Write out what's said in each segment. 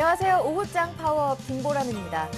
안녕하세요. 오후장 파워업 김보람입니다.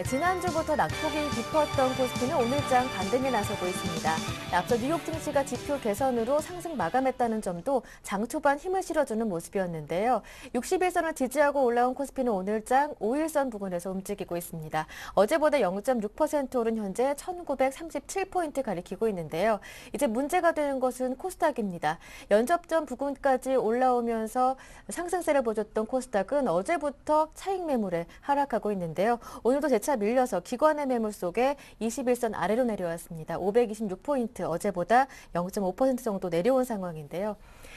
지난주부터 낙폭이 깊었던 코스피는 오늘장 반등에 나서고 있습니다. 앞서 뉴욕 증시가 지표 개선으로 상승 마감했다는 점도 장 초반 힘을 실어주는 모습이었는데요. 60일선을 지지하고 올라온 코스피는 오늘장 5일선 부근에서 움직이고 있습니다. 어제보다 0.6% 오른 현재 1937포인트 가리키고 있는데요. 이제 문제가 되는 것은 코스닥입니다. 연접점 부근까지 올라오면서 상승세를 보여줬던 코스닥은 어제부터 차익 매물에 하락하고 있는데요. 오늘도 재차 밀려서 기관의 매물 속에 21선 아래로 내려왔습니다. 526포인트, 어제보다 0.5% 정도 내려온 상황인데요.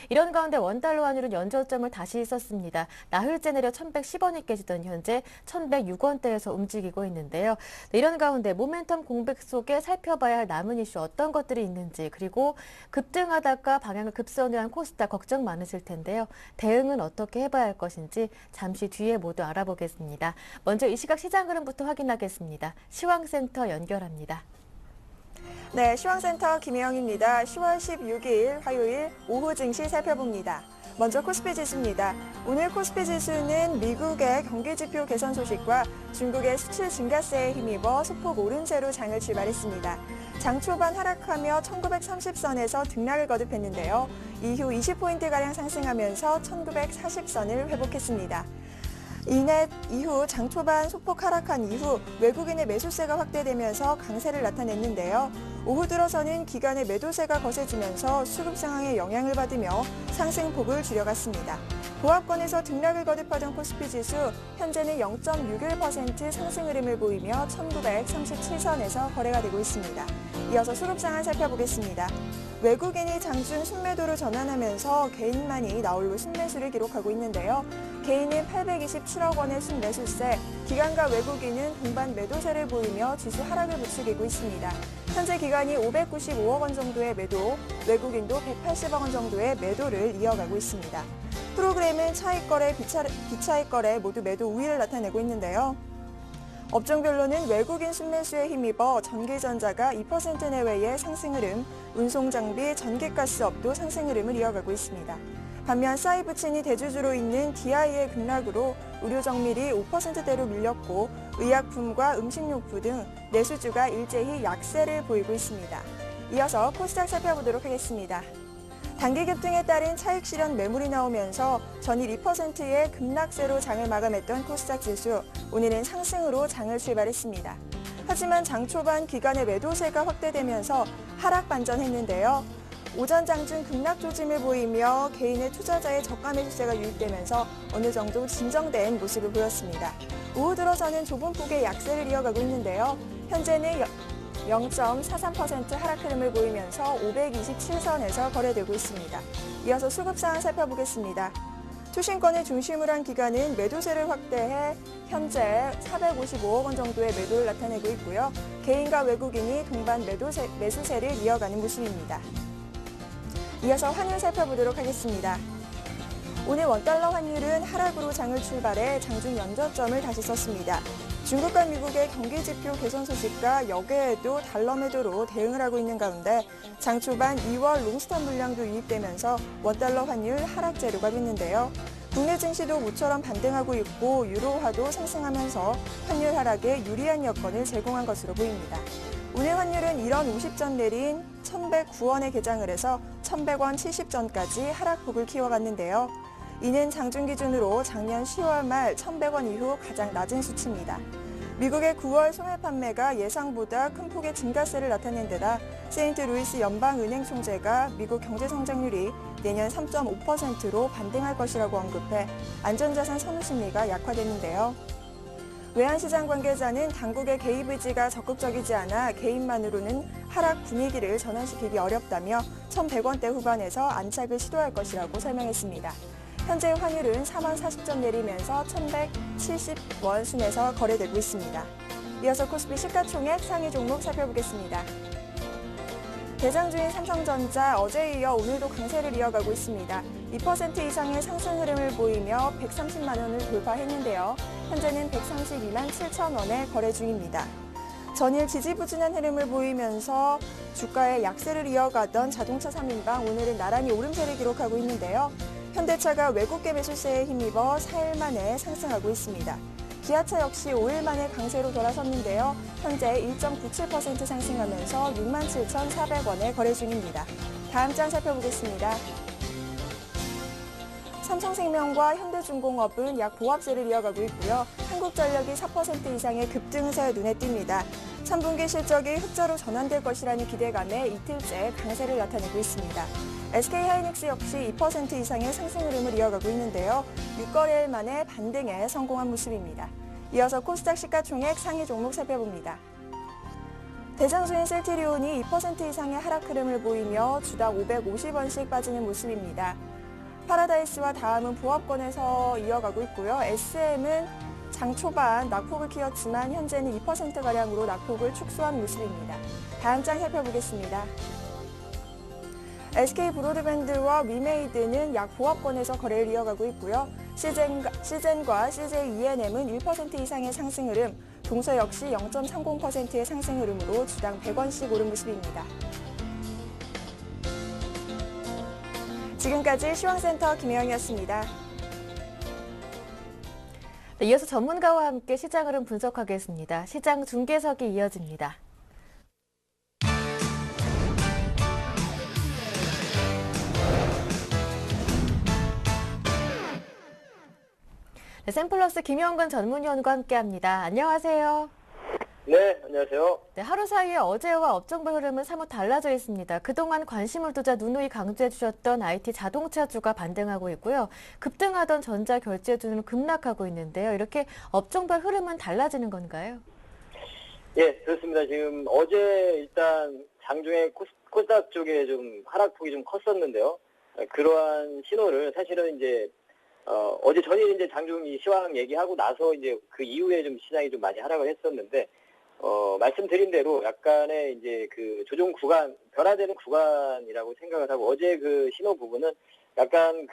이런 가운데 원달러 환율은 연저점을 다시 썼습니다. 나흘째 내려 1,110원이 깨지던 현재 1,106원대에서 움직이고 있는데요. 이런 가운데 모멘텀 공백 속에 살펴봐야 할 남은 이슈 어떤 것들이 있는지, 그리고 급등하다가 방향을 급선회한 코스닥 걱정 많으실 텐데요. 대응은 어떻게 해봐야 할 것인지 잠시 뒤에 모두 알아보겠습니다. 먼저 이 시각 시장 흐름부터 확인하겠습니다. 시황센터 연결합니다. 네, 시황센터 김혜영입니다. 10월 16일 화요일 오후 증시 살펴봅니다. 먼저 코스피 지수입니다. 오늘 코스피 지수는 미국의 경기지표 개선 소식과 중국의 수출 증가세에 힘입어 소폭 오름세로 장을 출발했습니다. 장 초반 하락하며 1930선에서 등락을 거듭했는데요. 이후 20포인트가량 상승하면서 1940선을 회복했습니다. 이후 장 초반 소폭 하락한 이후 외국인의 매수세가 확대되면서 강세를 나타냈는데요. 오후 들어서는 기관의 매도세가 거세지면서 수급 상황에 영향을 받으며 상승폭을 줄여갔습니다. 보합권에서 등락을 거듭하던 코스피 지수, 현재는 0.61% 상승 흐름을 보이며 1937선에서 거래가 되고 있습니다. 이어서 수급 상황 살펴보겠습니다. 외국인이 장중 순매도로 전환하면서 개인만이 나홀로 순매수를 기록하고 있는데요. 개인은 827억 원의 순매수세, 기관과 외국인은 동반 매도세를 보이며 지수 하락을 부추기고 있습니다. 현재 기관이 595억 원 정도의 매도, 외국인도 180억 원 정도의 매도를 이어가고 있습니다. 프로그램은 차익거래, 비차익거래 모두 매도 우위를 나타내고 있는데요. 업종별로는 외국인 순매수에 힘입어 전기전자가 2% 내외의 상승 흐름, 운송장비, 전기가스업도 상승 흐름을 이어가고 있습니다. 반면 사이브친이 대주주로 있는 DI의 급락으로 의료정밀이 5%대로 밀렸고 의약품과 음식료품 등 내수주가 일제히 약세를 보이고 있습니다. 이어서 코스닥 살펴보도록 하겠습니다. 단기 급등에 따른 차익 실현 매물이 나오면서 전일 2%의 급락세로 장을 마감했던 코스닥 지수, 오늘은 상승으로 장을 출발했습니다. 하지만 장 초반 기관의 매도세가 확대되면서 하락 반전했는데요. 오전 장중 급락 조짐을 보이며 개인의 투자자의 저가 매수세가 유입되면서 어느 정도 진정된 모습을 보였습니다. 오후 들어서는 좁은 폭의 약세를 이어가고 있는데요. 현재는 0.43% 하락 흐름을 보이면서 527선에서 거래되고 있습니다. 이어서 수급 상황 살펴보겠습니다. 투신권을 중심으로 한 기관은 매도세를 확대해 현재 455억 원 정도의 매도를 나타내고 있고요. 개인과 외국인이 동반 매수세를 이어가는 모습입니다. 이어서 환율 살펴보도록 하겠습니다. 오늘 원달러 환율은 하락으로 장을 출발해 장중 연저점을 다시 썼습니다. 중국과 미국의 경기지표 개선 소식과 역외에도 달러 매도로 대응을 하고 있는 가운데 장 초반 2월 롱스턴 물량도 유입되면서 원달러 환율 하락 재료가 됐는데요. 국내 증시도 모처럼 반등하고 있고 유로화도 상승하면서 환율 하락에 유리한 여건을 제공한 것으로 보입니다. 오늘 환율은 1원 50전 내린 1,109원에 개장을 해서 1,100원 70전까지 하락폭을 키워갔는데요. 이는 장중 기준으로 작년 10월 말 1,100원 이후 가장 낮은 수치입니다. 미국의 9월 소매 판매가 예상보다 큰 폭의 증가세를 나타낸 데다 세인트루이스 연방은행 총재가 미국 경제 성장률이 내년 3.5%로 반등할 것이라고 언급해 안전자산 선호 심리가 약화됐는데요. 외환시장 관계자는 당국의 개입 의지가 적극적이지 않아 개인만으로는 하락 분위기를 전환시키기 어렵다며 1,100원대 후반에서 안착을 시도할 것이라고 설명했습니다. 현재 환율은 4만 40점 내리면서 1,170원 순에서 거래되고 있습니다. 이어서 코스피 시가총액 상위 종목 살펴보겠습니다. 대장 주인 삼성전자 어제에 이어 오늘도 강세를 이어가고 있습니다. 2% 이상의 상승 흐름을 보이며 130만 원을 돌파했는데요. 현재는 132만 7천 원에 거래 중입니다. 전일 지지부진한 흐름을 보이면서 주가의 약세를 이어가던 자동차 3인방 오늘은 나란히 오름세를 기록하고 있는데요. 현대차가 외국계 매수세에 힘입어 4일 만에 상승하고 있습니다. 기아차 역시 5일 만에 강세로 돌아섰는데요. 현재 1.97% 상승하면서 67,400원에 거래 중입니다. 다음 장 살펴보겠습니다. 삼성생명과 현대중공업은 약 보합세를 이어가고 있고요. 한국전력이 4% 이상의 급등세 눈에 띕니다. 3분기 실적이 흑자로 전환될 것이라는 기대감에 이틀째 강세를 나타내고 있습니다. SK하이닉스 역시 2% 이상의 상승 흐름을 이어가고 있는데요. 6거래일 만에 반등에 성공한 모습입니다. 이어서 코스닥 시가총액 상위 종목 살펴봅니다. 대장주인 셀트리온이 2% 이상의 하락 흐름을 보이며 주당 550원씩 빠지는 모습입니다. 파라다이스와 다음은 보합권에서 이어가고 있고요. SM은 장 초반 낙폭을 키웠지만 현재는 2%가량으로 낙폭을 축소한 모습입니다. 다음 장 살펴보겠습니다. SK브로드밴드와 위메이드는 약 보합권에서 거래를 이어가고 있고요. 시젠과 CJENM은 1% 이상의 상승 흐름, 동서 역시 0.30%의 상승 흐름으로 주당 100원씩 오른 모습입니다. 지금까지 시황센터 김혜영이었습니다. 네, 이어서 전문가와 함께 시장 흐름 분석하겠습니다. 시장 중계석이 이어집니다. 네, 샘플러스 김영근 전문위원과 함께합니다. 안녕하세요. 네, 안녕하세요. 네, 하루 사이에 어제와 업종별 흐름은 사뭇 달라져 있습니다. 그동안 관심을 두자 누누이 강조해 주셨던 IT 자동차주가 반등하고 있고요. 급등하던 전자결제주는 급락하고 있는데요. 이렇게 업종별 흐름은 달라지는 건가요? 예, 그렇습니다. 지금 어제 일단 장중에 코스닥 쪽에 좀 하락폭이 좀 컸었는데요. 그러한 신호를 사실은 이제 어제 전일 이제 장중 이 시황 얘기하고 나서 이제 그 이후에 좀 시장이 좀 많이 하락을 했었는데 말씀드린 대로 약간의 이제 그 조정 구간, 변화되는 구간이라고 생각을 하고 어제 그 신호 부분은 약간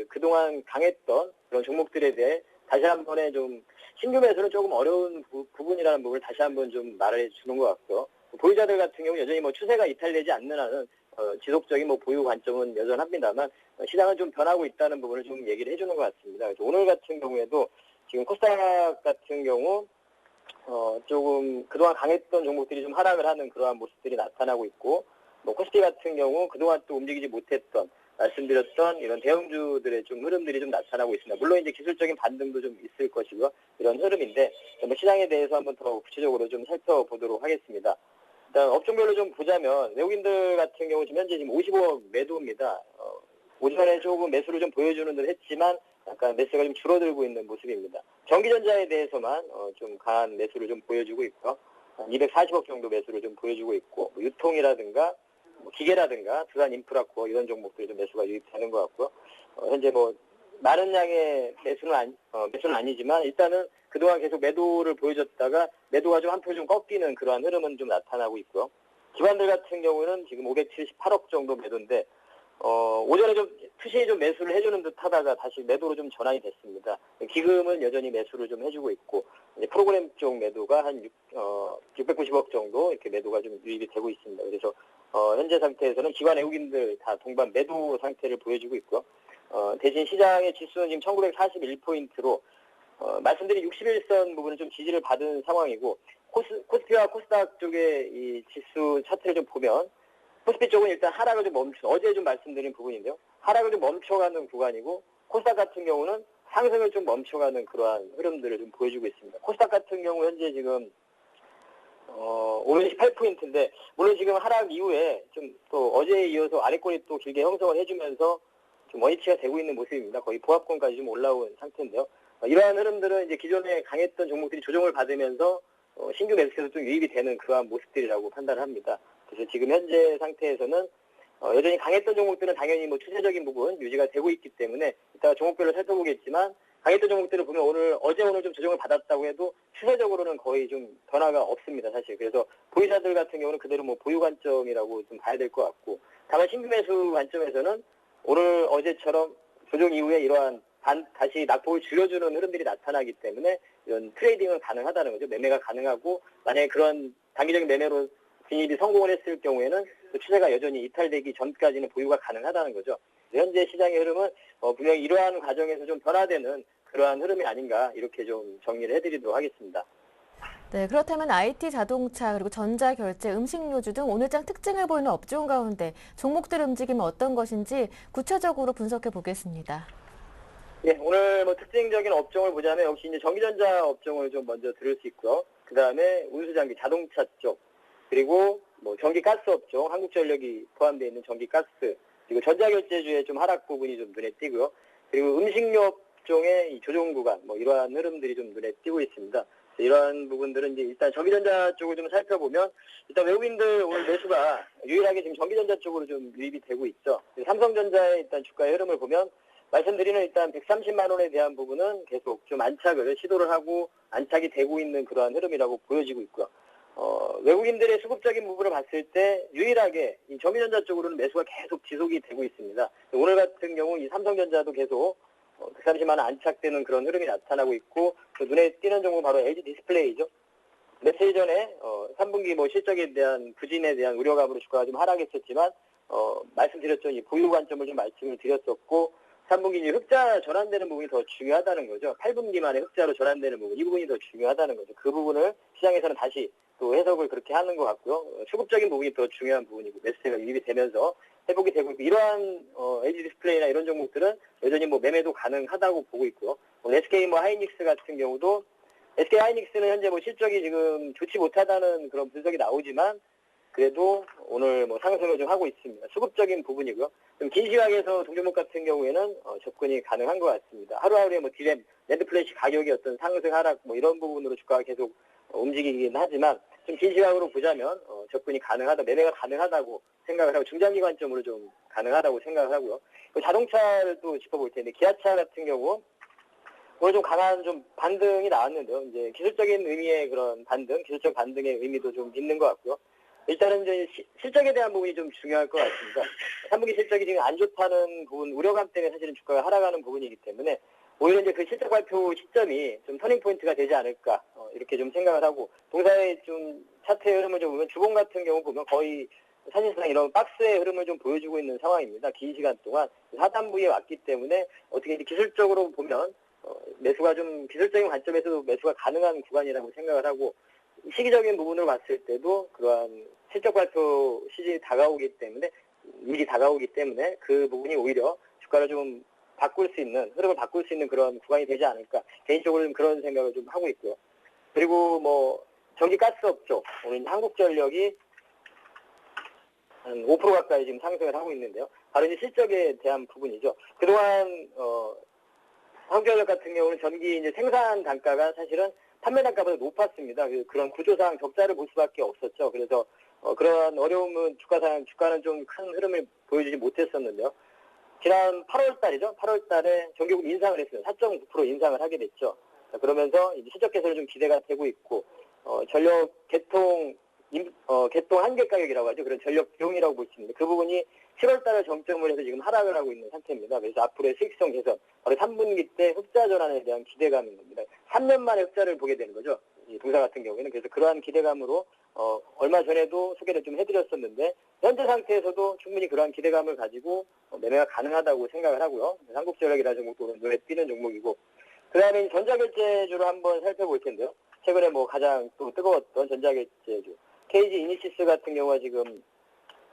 그동안 강했던 그런 종목들에 대해 다시 한 번에 좀 신규 매수는 조금 어려운 부분이라는 부분을 다시 한번 좀 말해 주는 것 같고요. 보유자들 같은 경우 여전히 뭐 추세가 이탈되지 않는 한은 지속적인 뭐 보유 관점은 여전합니다만 시장은 좀 변하고 있다는 부분을 좀 얘기를 해주는 것 같습니다. 그래서 오늘 같은 경우에도 지금 코스닥 같은 경우 조금 그동안 강했던 종목들이 좀 하락을 하는 그러한 모습들이 나타나고 있고, 뭐 코스피 같은 경우 그동안 또 움직이지 못했던 말씀드렸던 이런 대형주들의 좀 흐름들이 좀 나타나고 있습니다. 물론 이제 기술적인 반등도 좀 있을 것이고요. 이런 흐름인데 시장에 대해서 한번 더 구체적으로 좀 살펴보도록 하겠습니다. 일단 업종별로 좀 보자면 외국인들 같은 경우 지금 현재 55억 매도입니다. 오전에 조금 매수를 좀 보여주는 듯 했지만 약간 매수가 좀 줄어들고 있는 모습입니다. 전기전자에 대해서만 좀 강한 매수를 좀 보여주고 있고요. 240억 정도 매수를 좀 보여주고 있고 유통이라든가 기계라든가 두산인프라코어 이런 종목들이 좀 매수가 유입되는 것 같고요. 현재 뭐 많은 양의 매수는 아니지만 일단은 그동안 계속 매도를 보여줬다가 매도가 좀 한풀 좀 꺾이는 그러한 흐름은 좀 나타나고 있고요. 기관들 같은 경우는 지금 578억 정도 매도인데 오전에 좀 투시에 좀 매수를 해주는 듯 하다가 다시 매도로 좀 전환이 됐습니다. 기금은 여전히 매수를 좀 해주고 있고, 이제 프로그램 쪽 매도가 한 690억 정도 이렇게 매도가 좀 유입이 되고 있습니다. 그래서, 현재 상태에서는 기관 외국인들 다 동반 매도 상태를 보여주고 있고요. 대신 시장의 지수는 지금 1941포인트로, 말씀드린 61선 부분은 좀 지지를 받은 상황이고, 코스피와 코스닥 쪽의 이 지수 차트를 좀 보면, 코스피 쪽은 일단 하락을 좀 어제 좀 말씀드린 부분인데요. 하락을 좀 멈춰가는 구간이고, 코스닥 같은 경우는 상승을 좀 멈춰가는 그러한 흐름들을 좀 보여주고 있습니다. 코스닥 같은 경우 현재 지금, 518포인트인데, 물론 지금 하락 이후에 좀 또 어제에 이어서 아래권이 또 길게 형성을 해주면서 좀 원위치가 되고 있는 모습입니다. 거의 보합권까지 좀 올라온 상태인데요. 이러한 흐름들은 이제 기존에 강했던 종목들이 조정을 받으면서 신규 매수에서 좀 유입이 되는 그러한 모습들이라고 판단을 합니다. 그래서 지금 현재 상태에서는 여전히 강했던 종목들은 당연히 뭐 추세적인 부분 유지가 되고 있기 때문에 이따가 종목별로 살펴보겠지만 강했던 종목들을 보면 어제 오늘 좀 조정을 받았다고 해도 추세적으로는 거의 좀 변화가 없습니다, 사실. 그래서 보유자들 같은 경우는 그대로 뭐 보유 관점이라고 좀 봐야 될 것 같고, 다만 신규 매수 관점에서는 오늘 어제처럼 조정 이후에 이러한 다시 낙폭을 줄여주는 흐름들이 나타나기 때문에 이런 트레이딩은 가능하다는 거죠. 매매가 가능하고, 만약에 그런 단기적인 매매로 진입이 성공을 했을 경우에는 추세가 여전히 이탈되기 전까지는 보유가 가능하다는 거죠. 현재 시장의 흐름은 분명히 이러한 과정에서 좀 변화되는 그러한 흐름이 아닌가 이렇게 좀 정리를 해드리도록 하겠습니다. 네, 그렇다면 IT, 자동차, 그리고 전자결제, 음식료주 등 오늘장 특징을 보이는 업종 가운데 종목들 움직임은 어떤 것인지 구체적으로 분석해 보겠습니다. 예, 오늘 뭐 특징적인 업종을 보자면 역시 이제 전기전자 업종을 좀 먼저 들을 수 있고요. 그 다음에 운수장비, 자동차 쪽, 그리고 뭐 전기가스 업종, 한국전력이 포함되어 있는 전기가스, 그리고 전자결제주의 좀 하락 부분이 좀 눈에 띄고요. 그리고 음식료 업종의 이 조정 구간, 뭐 이러한 흐름들이 좀 눈에 띄고 있습니다. 이러한 부분들은 이제 일단 전기전자 쪽을 좀 살펴보면 일단 외국인들 오늘 매수가 유일하게 지금 전기전자 쪽으로 좀 유입이 되고 있죠. 삼성전자의 일단 주가의 흐름을 보면 말씀드리는 일단 130만 원에 대한 부분은 계속 좀 안착을 시도를 하고 안착이 되고 있는 그러한 흐름이라고 보여지고 있고요. 외국인들의 수급적인 부분을 봤을 때 유일하게 이 전기전자 쪽으로는 매수가 계속 지속이 되고 있습니다. 오늘 같은 경우 이 삼성전자도 계속 130만 원 안착되는 그런 흐름이 나타나고 있고 그 눈에 띄는 종목은 바로 LG 디스플레이죠. 며칠 전에 3분기 뭐 실적에 대한 부진에 대한 우려감으로 주가가 좀 하락했었지만 말씀드렸죠. 이 보유 관점을 좀 말씀을 드렸었고 3분기 이제 흑자 전환되는 부분이 더 중요하다는 거죠. 8분기 만에 흑자로 전환되는 부분, 이 부분이 더 중요하다는 거죠. 그 부분을 시장에서는 다시 또 해석을 그렇게 하는 것 같고요. 수급적인 부분이 더 중요한 부분이고 매수세가 유입이 되면서 회복이 되고 있고 이러한 LG 디스플레이나 이런 종목들은 여전히 뭐 매매도 가능하다고 보고 있고요. SK 뭐 하이닉스 같은 경우도 SK 하이닉스는 현재 뭐 실적이 지금 좋지 못하다는 그런 분석이 나오지만 그래도 오늘 뭐 상승을 좀 하고 있습니다. 수급적인 부분이고요. 좀 긴 시각에서 동종목 같은 경우에는 접근이 가능한 것 같습니다. 하루하루에 뭐 디램, 낸드 플래시 가격이 어떤 상승 하락 뭐 이런 부분으로 주가가 계속 움직이긴 하지만 좀 긴 시각으로 보자면 접근이 가능하다, 매매가 가능하다고 생각을 하고 중장기 관점으로 좀 가능하다고 생각을 하고요. 자동차를 또 짚어볼 텐데 기아차 같은 경우 오늘 좀 강한 좀 반등이 나왔는데요. 이제 기술적인 의미의 그런 반등, 기술적 반등의 의미도 좀 있는 것 같고요. 일단은 이제 실적에 대한 부분이 좀 중요할 것 같습니다. 3분기 실적이 지금 안 좋다는 부분, 우려감 때문에 사실은 주가가 하락하는 부분이기 때문에 오히려 이제 그 실적 발표 시점이 좀 터닝 포인트가 되지 않을까 이렇게 좀 생각을 하고 동사의 좀 차트의 흐름을 좀 보면 주봉 같은 경우 보면 거의 사실상 이런 박스의 흐름을 좀 보여주고 있는 상황입니다. 긴 시간 동안 하단부에 왔기 때문에 어떻게 이제 기술적으로 보면 매수가 좀 기술적인 관점에서도 매수가 가능한 구간이라고 생각을 하고 시기적인 부분을 봤을 때도 그러한 실적 발표 시즌이 다가오기 때문에 일이 다가오기 때문에 그 부분이 오히려 주가를 좀 바꿀 수 있는 흐름을 바꿀 수 있는 그런 구간이 되지 않을까 개인적으로 좀 그런 생각을 좀 하고 있고요. 그리고 뭐 전기가스 업종 오늘 한국전력이 한 5% 가까이 지금 상승을 하고 있는데요. 바로 이제 실적에 대한 부분이죠. 그동안 한국전력 같은 경우는 전기 이제 생산 단가가 사실은 판매 단가보다 높았습니다. 그런 구조상 적자를 볼 수밖에 없었죠. 그래서 그런 어려움은 주가는 좀 큰 흐름을 보여주지 못했었는데요. 지난 8월 달이죠. 8월 달에 전기요금 인상을 했어요. 4.9% 인상을 하게 됐죠. 그러면서 이제 실적 개선이 좀 기대가 되고 있고 전력 개통 한계 가격이라고 하죠. 그런 전력 비용이라고 볼 수 있는데 그 부분이 7월 달에 정점을 해서 지금 하락을 하고 있는 상태입니다. 그래서 앞으로의 수익성 개선, 바로 3분기 때 흑자 전환에 대한 기대감인 겁니다. 3년 만에 흑자를 보게 되는 거죠. 이 동사 같은 경우에는. 그래서 그러한 기대감으로 얼마 전에도 소개를 좀 해드렸었는데 현재 상태에서도 충분히 그러한 기대감을 가지고 매매가 가능하다고 생각을 하고요. 한국전력이라는 종목도 눈에 띄는 종목이고 그 다음에 전자결제주로 한번 살펴볼 텐데요. 최근에 뭐 가장 또 뜨거웠던 전자결제주 KG 이니시스 같은 경우가 지금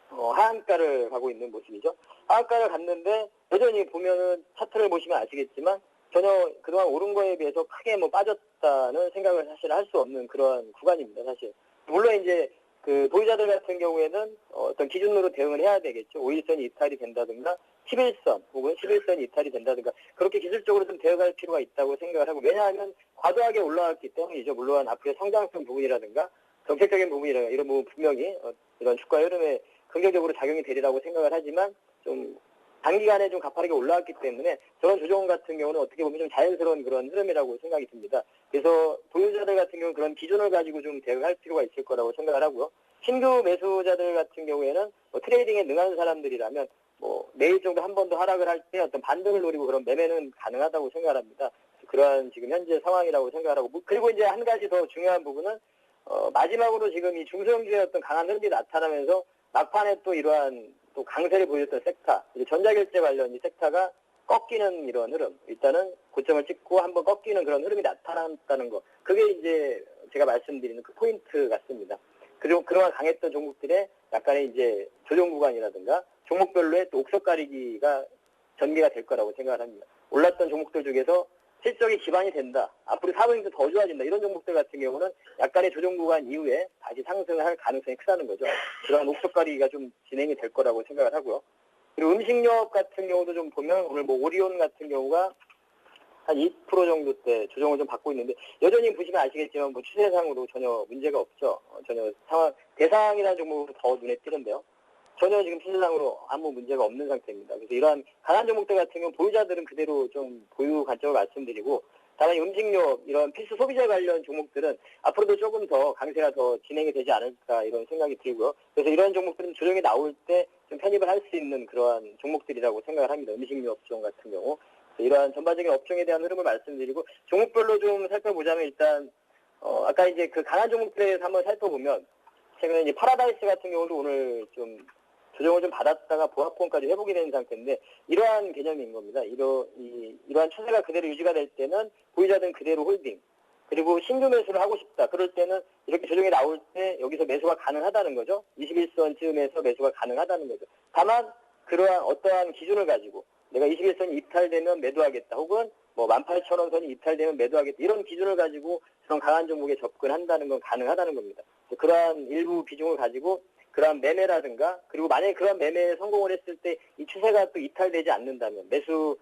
하한가를 가고 있는 모습이죠. 하한가를 갔는데 여전히 보면은 차트를 보시면 아시겠지만 전혀 그동안 오른 거에 비해서 크게 뭐 빠졌다는 생각을 사실 할 수 없는 그런 구간입니다. 사실 물론 이제 그 보유자들 같은 경우에는 어떤 기준으로 대응을 해야 되겠죠. 5일선이 이탈이 된다든가 11선 혹은 11선이 이탈이 된다든가 그렇게 기술적으로 좀 대응할 필요가 있다고 생각을 하고 왜냐하면 과도하게 올라왔기 때문이죠. 물론 앞으로의 성장성 부분이라든가 정책적인 부분이라든가 이런 부분 분명히 이런 주가 흐름에 긍정적으로 작용이 되리라고 생각을 하지만 좀 단기간에 좀 가파르게 올라왔기 때문에 저런 조정 같은 경우는 어떻게 보면 좀 자연스러운 그런 흐름이라고 생각이 듭니다. 그래서 보유자들 같은 경우는 그런 기준을 가지고 좀 대응할 필요가 있을 거라고 생각을 하고요. 신규 매수자들 같은 경우에는 트레이딩에 능한 사람들이라면 내일 정도 한 번 더 하락을 할 때 어떤 반등을 노리고 그런 매매는 가능하다고 생각을 합니다. 그러한 지금 현재 상황이라고 생각을 하고 그리고 이제 한 가지 더 중요한 부분은 마지막으로 지금 이 중소형주의 어떤 강한 흐름이 나타나면서 막판에 또 이러한 또 강세를 보였던 섹터, 이제 전자결제 관련 이 섹터가 꺾이는 이런 흐름, 일단은 고점을 찍고 한번 꺾이는 그런 흐름이 나타났다는 거, 그게 이제 제가 말씀드리는 그 포인트 같습니다. 그리고 그동안 강했던 종목들의 약간의 이제 조정 구간이라든가 종목별로의 또 옥석 가리기가 전개가 될 거라고 생각을 합니다. 올랐던 종목들 중에서 실적이 기반이 된다, 앞으로 사업이 더 좋아진다, 이런 종목들 같은 경우는 약간의 조정 구간 이후에 다시 상승을 할 가능성이 크다는 거죠. 그런 옥석 가리기가 좀 진행이 될 거라고 생각을 하고요. 그리고 음식료 같은 경우도 좀 보면 오늘 뭐 오리온 같은 경우가 한 2% 정도 때 조정을 좀 받고 있는데, 여전히 보시면 아시겠지만 뭐 추세상으로 전혀 문제가 없죠. 전혀 대상이라는 종목으로 더 눈에 띄는데요. 전혀 지금 추세상으로 아무 문제가 없는 상태입니다. 그래서 이러한 강한 종목들 같은 경우는 보유자들은 그대로 좀 보유 관점을 말씀드리고, 다만 음식료 이런 필수 소비자 관련 종목들은 앞으로도 조금 더 강세가 더 진행이 되지 않을까 이런 생각이 들고요. 그래서 이런 종목들은 조정이 나올 때 좀 편입을 할 수 있는 그러한 종목들이라고 생각을 합니다. 음식료 업종 같은 경우. 이러한 전반적인 업종에 대한 흐름을 말씀드리고, 종목별로 좀 살펴보자면 일단 아까 이제 그 강한 종목들에 대해서 한번 살펴보면, 최근에 이제 파라다이스 같은 경우도 오늘 좀 조정을 좀 받았다가 보합권까지 회복이 되는 상태인데, 이러한 개념인 겁니다. 이러한 추세가 그대로 유지가 될 때는 보유자들은 그대로 홀딩, 그리고 신규 매수를 하고 싶다, 그럴 때는 이렇게 조정이 나올 때 여기서 매수가 가능하다는 거죠. 21선쯤에서 매수가 가능하다는 거죠. 다만 그러한 어떠한 기준을 가지고 내가 21선이 이탈되면 매도하겠다, 혹은 뭐 18,000원 선이 이탈되면 매도하겠다, 이런 기준을 가지고 그런 강한 종목에 접근한다는 건 가능하다는 겁니다. 그러한 일부 비중을 가지고 그러한 매매라든가, 그리고 만약에 그런 매매에 성공을 했을 때 이 추세가 또 이탈되지 않는다면, 매수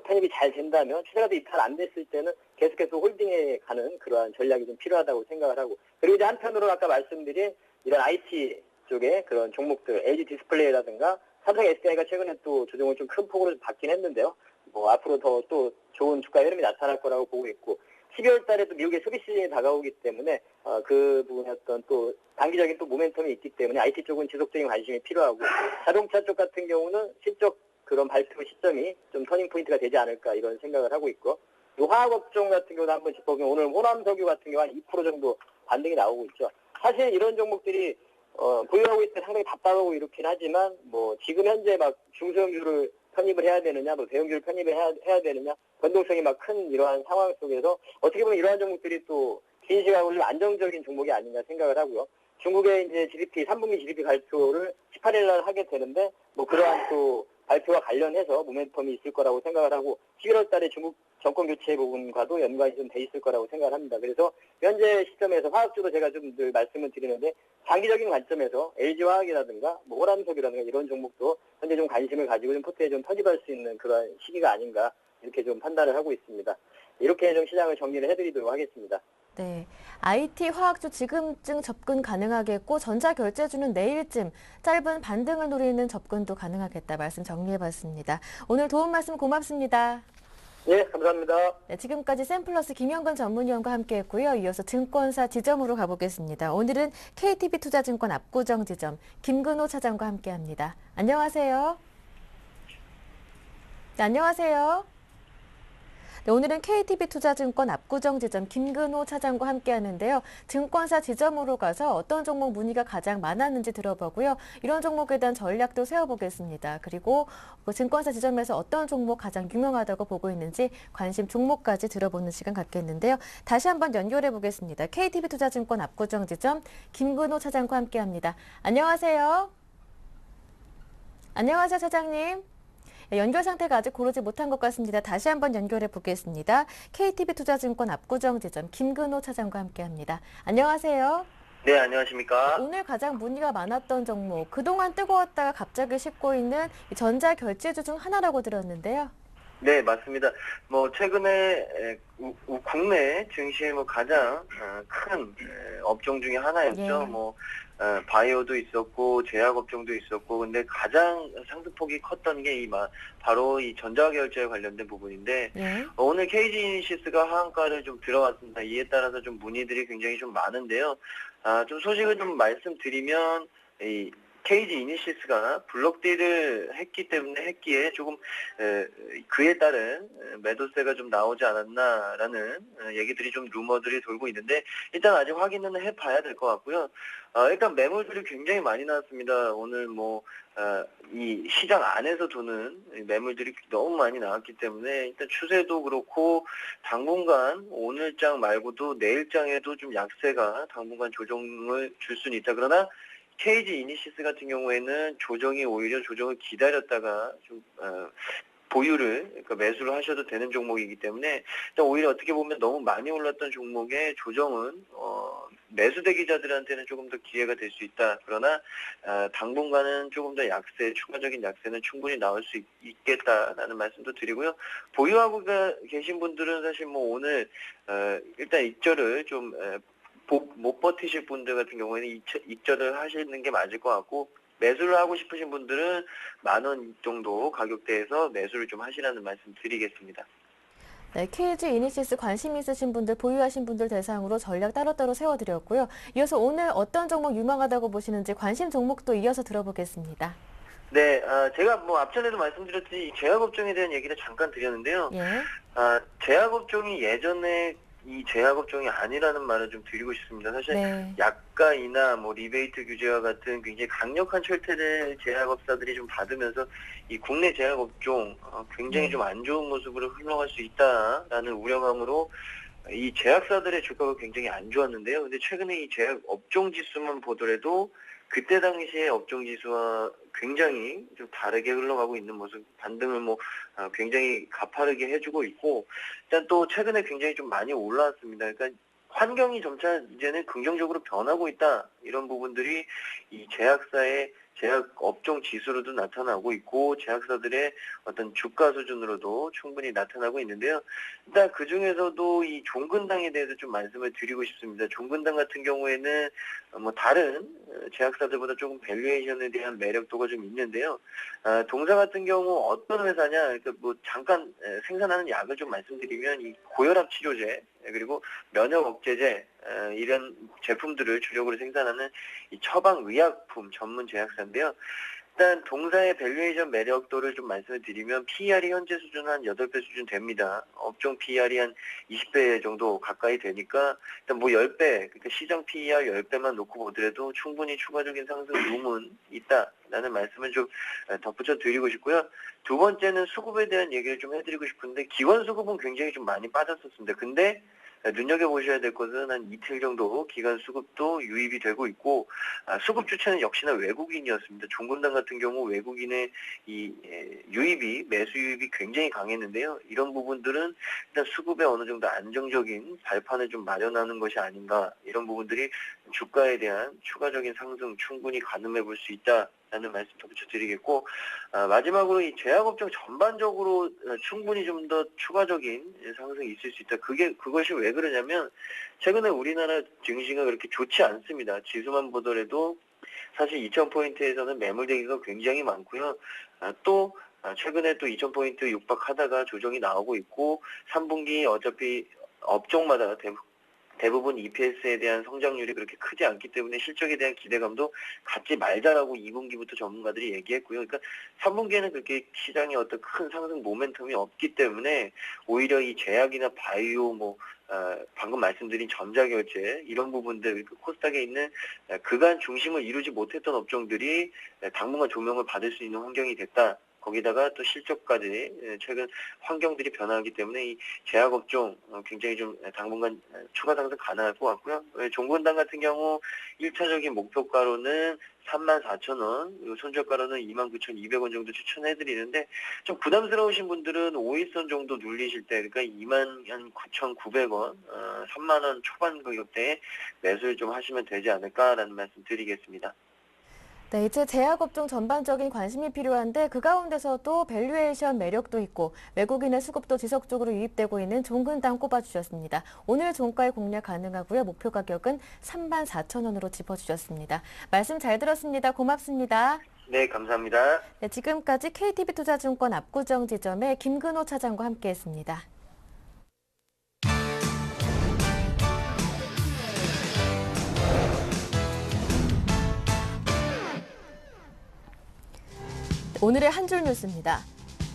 편입이 잘 된다면, 추세가 또 이탈 안 됐을 때는 계속해서 홀딩에 가는 그러한 전략이 좀 필요하다고 생각을 하고, 그리고 이제 한편으로 아까 말씀드린 이런 IT 쪽의 그런 종목들, LG 디스플레이라든가 삼성 SDI가 최근에 또 조정을 좀 큰 폭으로 받긴 했는데요. 뭐 앞으로 더 또 좋은 주가 흐름이 나타날 거라고 보고 있고, 12월 달에 또 미국의 소비 시즌이 다가오기 때문에 그 부분에 어떤 또 단기적인 또 모멘텀이 있기 때문에 IT 쪽은 지속적인 관심이 필요하고, 자동차 쪽 같은 경우는 실적 그런 발표 시점이 좀 터닝 포인트가 되지 않을까 이런 생각을 하고 있고, 이 화학업종 같은 경우도 한번 짚어보면 오늘 호남석유 같은 경우 한 2% 정도 반등이 나오고 있죠. 사실 이런 종목들이 보유하고 있을 때 상당히 답답하고 이렇긴 하지만, 뭐 지금 현재 막 중소형주를 편입을 해야 되느냐, 뭐 대형주를 편입을 해야 되느냐, 변동성이 막 큰 이러한 상황 속에서 어떻게 보면 이러한 종목들이 또 긴 시간으로 좀 안정적인 종목이 아닌가 생각을 하고요. 중국의 이제 GDP 3분기 GDP 발표를 18일 날 하게 되는데, 뭐 그러한 또 발표와 관련해서 모멘텀이 있을 거라고 생각을 하고, 11월 달에 중국 정권 교체 부분과도 연관이 좀 돼 있을 거라고 생각을 합니다. 그래서 현재 시점에서 화학주도 제가 좀 늘 말씀을 드리는데, 장기적인 관점에서 LG화학이라든가 뭐 호남석유라든가 이런 종목도 현재 좀 관심을 가지고 좀 포트에 좀 편입할 수 있는 그런 시기가 아닌가, 이렇게 좀 판단을 하고 있습니다. 이렇게 좀 시장을 정리를 해드리도록 하겠습니다. 네, IT 화학주 지금쯤 접근 가능하겠고, 전자결제주는 내일쯤 짧은 반등을 노리는 접근도 가능하겠다 말씀 정리해봤습니다. 오늘 도움 말씀 고맙습니다. 네, 감사합니다. 네, 지금까지 샘플러스 김영근 전문위원과 함께했고요. 이어서 증권사 지점으로 가보겠습니다. 오늘은 KTB투자증권 압구정 지점 김근호 차장과 함께합니다. 안녕하세요. 네, 안녕하세요. 네, 오늘은 KTB투자증권 압구정 지점 김근호 차장과 함께하는데요. 증권사 지점으로 가서 어떤 종목 문의가 가장 많았는지 들어보고요. 이런 종목에 대한 전략도 세워보겠습니다. 그리고 그 증권사 지점에서 어떤 종목 가장 유명하다고 보고 있는지 관심 종목까지 들어보는 시간 갖겠는데요. 다시 한번 연결해 보겠습니다. KTB투자증권 압구정 지점 김근호 차장과 함께합니다. 안녕하세요. 안녕하세요, 차장님. 연결 상태가 아직 고르지 못한 것 같습니다. 다시 한번 연결해 보겠습니다. KTB투자증권 압구정 지점 김근호 차장과 함께합니다. 안녕하세요. 네, 안녕하십니까. 오늘 가장 문의가 많았던 종목, 그동안 뜨거웠다가 갑자기 식고 있는 전자결제주 중 하나라고 들었는데요. 네, 맞습니다. 뭐 최근에 국내 증시의 가장 큰 업종 중에 하나였죠. 예. 바이오도 있었고 제약 업종도 있었고, 근데 가장 상승폭이 컸던 게 바로 이 전자결제 관련된 부분인데, 예. 오늘 KG이니시스가 하한가를 좀 들어왔습니다. 이에 따라서 좀 문의들이 굉장히 좀 많은데요. 좀 소식을 좀 말씀드리면, KG 이니시스가 블록딜을 했기에 조금 그에 따른 매도세가 좀 나오지 않았나라는 얘기들이 좀 루머들이 돌고 있는데 일단 아직 확인은 해봐야 될 것 같고요. 일단 매물들이 굉장히 많이 나왔습니다. 오늘 이 시장 안에서 도는 매물들이 너무 많이 나왔기 때문에 일단 추세도 그렇고 당분간 오늘장 말고도 내일장에도 좀 약세가 당분간 조정을 줄 수는 있다. 그러나 KG 이니시스 같은 경우에는 오히려 조정을 기다렸다가 좀 그러니까 매수를 하셔도 되는 종목이기 때문에 오히려 어떻게 보면 너무 많이 올랐던 종목의 조정은 매수대기자들한테는 조금 더 기회가 될 수 있다. 그러나 당분간은 조금 더 추가적인 약세는 충분히 나올 수 있겠다라는 말씀도 드리고요. 보유하고 계신 분들은 사실 오늘 일단 익절을 좀 못 버티실 분들 같은 경우에는 익절을 하시는 게 맞을 것 같고, 매수를 하고 싶으신 분들은 10,000원 정도 가격대에서 매수를 좀 하시라는 말씀 드리겠습니다. 네, KG 이니시스 관심 있으신 분들, 보유하신 분들 대상으로 전략 따로따로 세워드렸고요. 이어서 오늘 어떤 종목 유망하다고 보시는지 관심 종목도 이어서 들어보겠습니다. 네, 제가 앞전에도 말씀드렸듯이 제약업종에 대한 얘기를 잠깐 드렸는데요. 예. 제약업종이 예전에 이 제약업종이 아니라는 말을 좀 드리고 싶습니다. 사실 네. 약가이나 리베이트 규제와 같은 굉장히 강력한 철퇴를 제약업사들이 좀 받으면서 이 국내 제약업종 굉장히 좀 안 좋은 모습으로 흘러갈 수 있다라는 우려감으로 이 제약사들의 주가가 굉장히 안 좋았는데요. 근데 최근에 이 제약업종 지수만 보더라도 그때 당시에 업종 지수와 굉장히 좀 다르게 흘러가고 있는 모습, 반등을 굉장히 가파르게 해주고 있고, 일단 또 최근에 굉장히 좀 많이 올라왔습니다. 그러니까 환경이 점차 이제는 긍정적으로 변하고 있다. 이런 부분들이 이 제약 업종 지수로도 나타나고 있고, 제약사들의 어떤 주가 수준으로도 충분히 나타나고 있는데요. 일단 그 중에서도 이 종근당에 대해서 좀 말씀을 드리고 싶습니다. 종근당 같은 경우에는 다른 제약사들보다 조금 밸류에이션에 대한 매력도가 좀 있는데요. 동사 같은 경우 어떤 회사냐, 그러니까 잠깐 생산하는 약을 좀 말씀드리면 이 고혈압 치료제, 그리고 면역 억제제, 이런 제품들을 주력으로 생산하는 이 처방 의약품 전문 제약사인데요. 일단 동사의 밸류에이션 매력도를 좀 말씀을 드리면 PER이 현재 수준 한 8배 수준 됩니다. 업종 PER이 한 20배 정도 가까이 되니까 일단 10배, 그러니까 시장 PER 10배만 놓고 보더라도 충분히 추가적인 상승 룸은 있다라는 말씀을 좀 덧붙여 드리고 싶고요. 두 번째는 수급에 대한 얘기를 좀 해드리고 싶은데, 기관 수급은 굉장히 좀 많이 빠졌었습니다. 근데 눈여겨보셔야 될 것은 한 이틀 정도 기간 수급도 유입이 되고 있고, 수급 주체는 역시나 외국인이었습니다. 종근당 같은 경우 외국인의 이 매수 유입이 굉장히 강했는데요. 이런 부분들은 일단 수급에 어느 정도 안정적인 발판을 좀 마련하는 것이 아닌가, 이런 부분들이 주가에 대한 추가적인 상승 충분히 가늠해 볼 수 있다라는 말씀 덧붙여 드리겠고, 마지막으로 이 제약업종 전반적으로 충분히 좀 더 추가적인 상승이 있을 수 있다. 그것이 왜 그러냐면, 최근에 우리나라 증시가 그렇게 좋지 않습니다. 지수만 보더라도 사실 2,000포인트에서는 매물대기가 굉장히 많고요. 또 최근에 또 2,000포인트 육박하다가 조정이 나오고 있고, 3분기 어차피 업종마다 대부분 EPS에 대한 성장률이 그렇게 크지 않기 때문에 실적에 대한 기대감도 갖지 말자라고 2분기부터 전문가들이 얘기했고요. 그러니까 3분기에는 그렇게 시장에 어떤 큰 상승 모멘텀이 없기 때문에 오히려 이 제약이나 바이오, 방금 말씀드린 전자결제, 이런 부분들, 코스닥에 있는 그간 중심을 이루지 못했던 업종들이 당분간 조명을 받을 수 있는 환경이 됐다. 거기다가 또 실적까지 최근 환경들이 변화하기 때문에 이 제약업종 굉장히 좀 당분간 추가 상승 가능할 것 같고요. 종근당 같은 경우 1차적인 목표가로는 34,000원, 그리고 손절가로는 29,200원 정도 추천해드리는데, 좀 부담스러우신 분들은 5일선 정도 눌리실 때, 그러니까 29,900원, 3만원 초반 가격대에 매수를 좀 하시면 되지 않을까라는 말씀 드리겠습니다. 네, 이제 제약업종 전반적인 관심이 필요한데 그 가운데서도 밸류에이션 매력도 있고 외국인의 수급도 지속적으로 유입되고 있는 종근당 꼽아주셨습니다. 오늘 종가에 공략 가능하고요. 목표 가격은 34,000원으로 짚어주셨습니다. 말씀 잘 들었습니다. 고맙습니다. 네, 감사합니다. 네, 지금까지 KTB투자증권 압구정 지점의 김근호 차장과 함께했습니다. 오늘의 한 줄 뉴스입니다.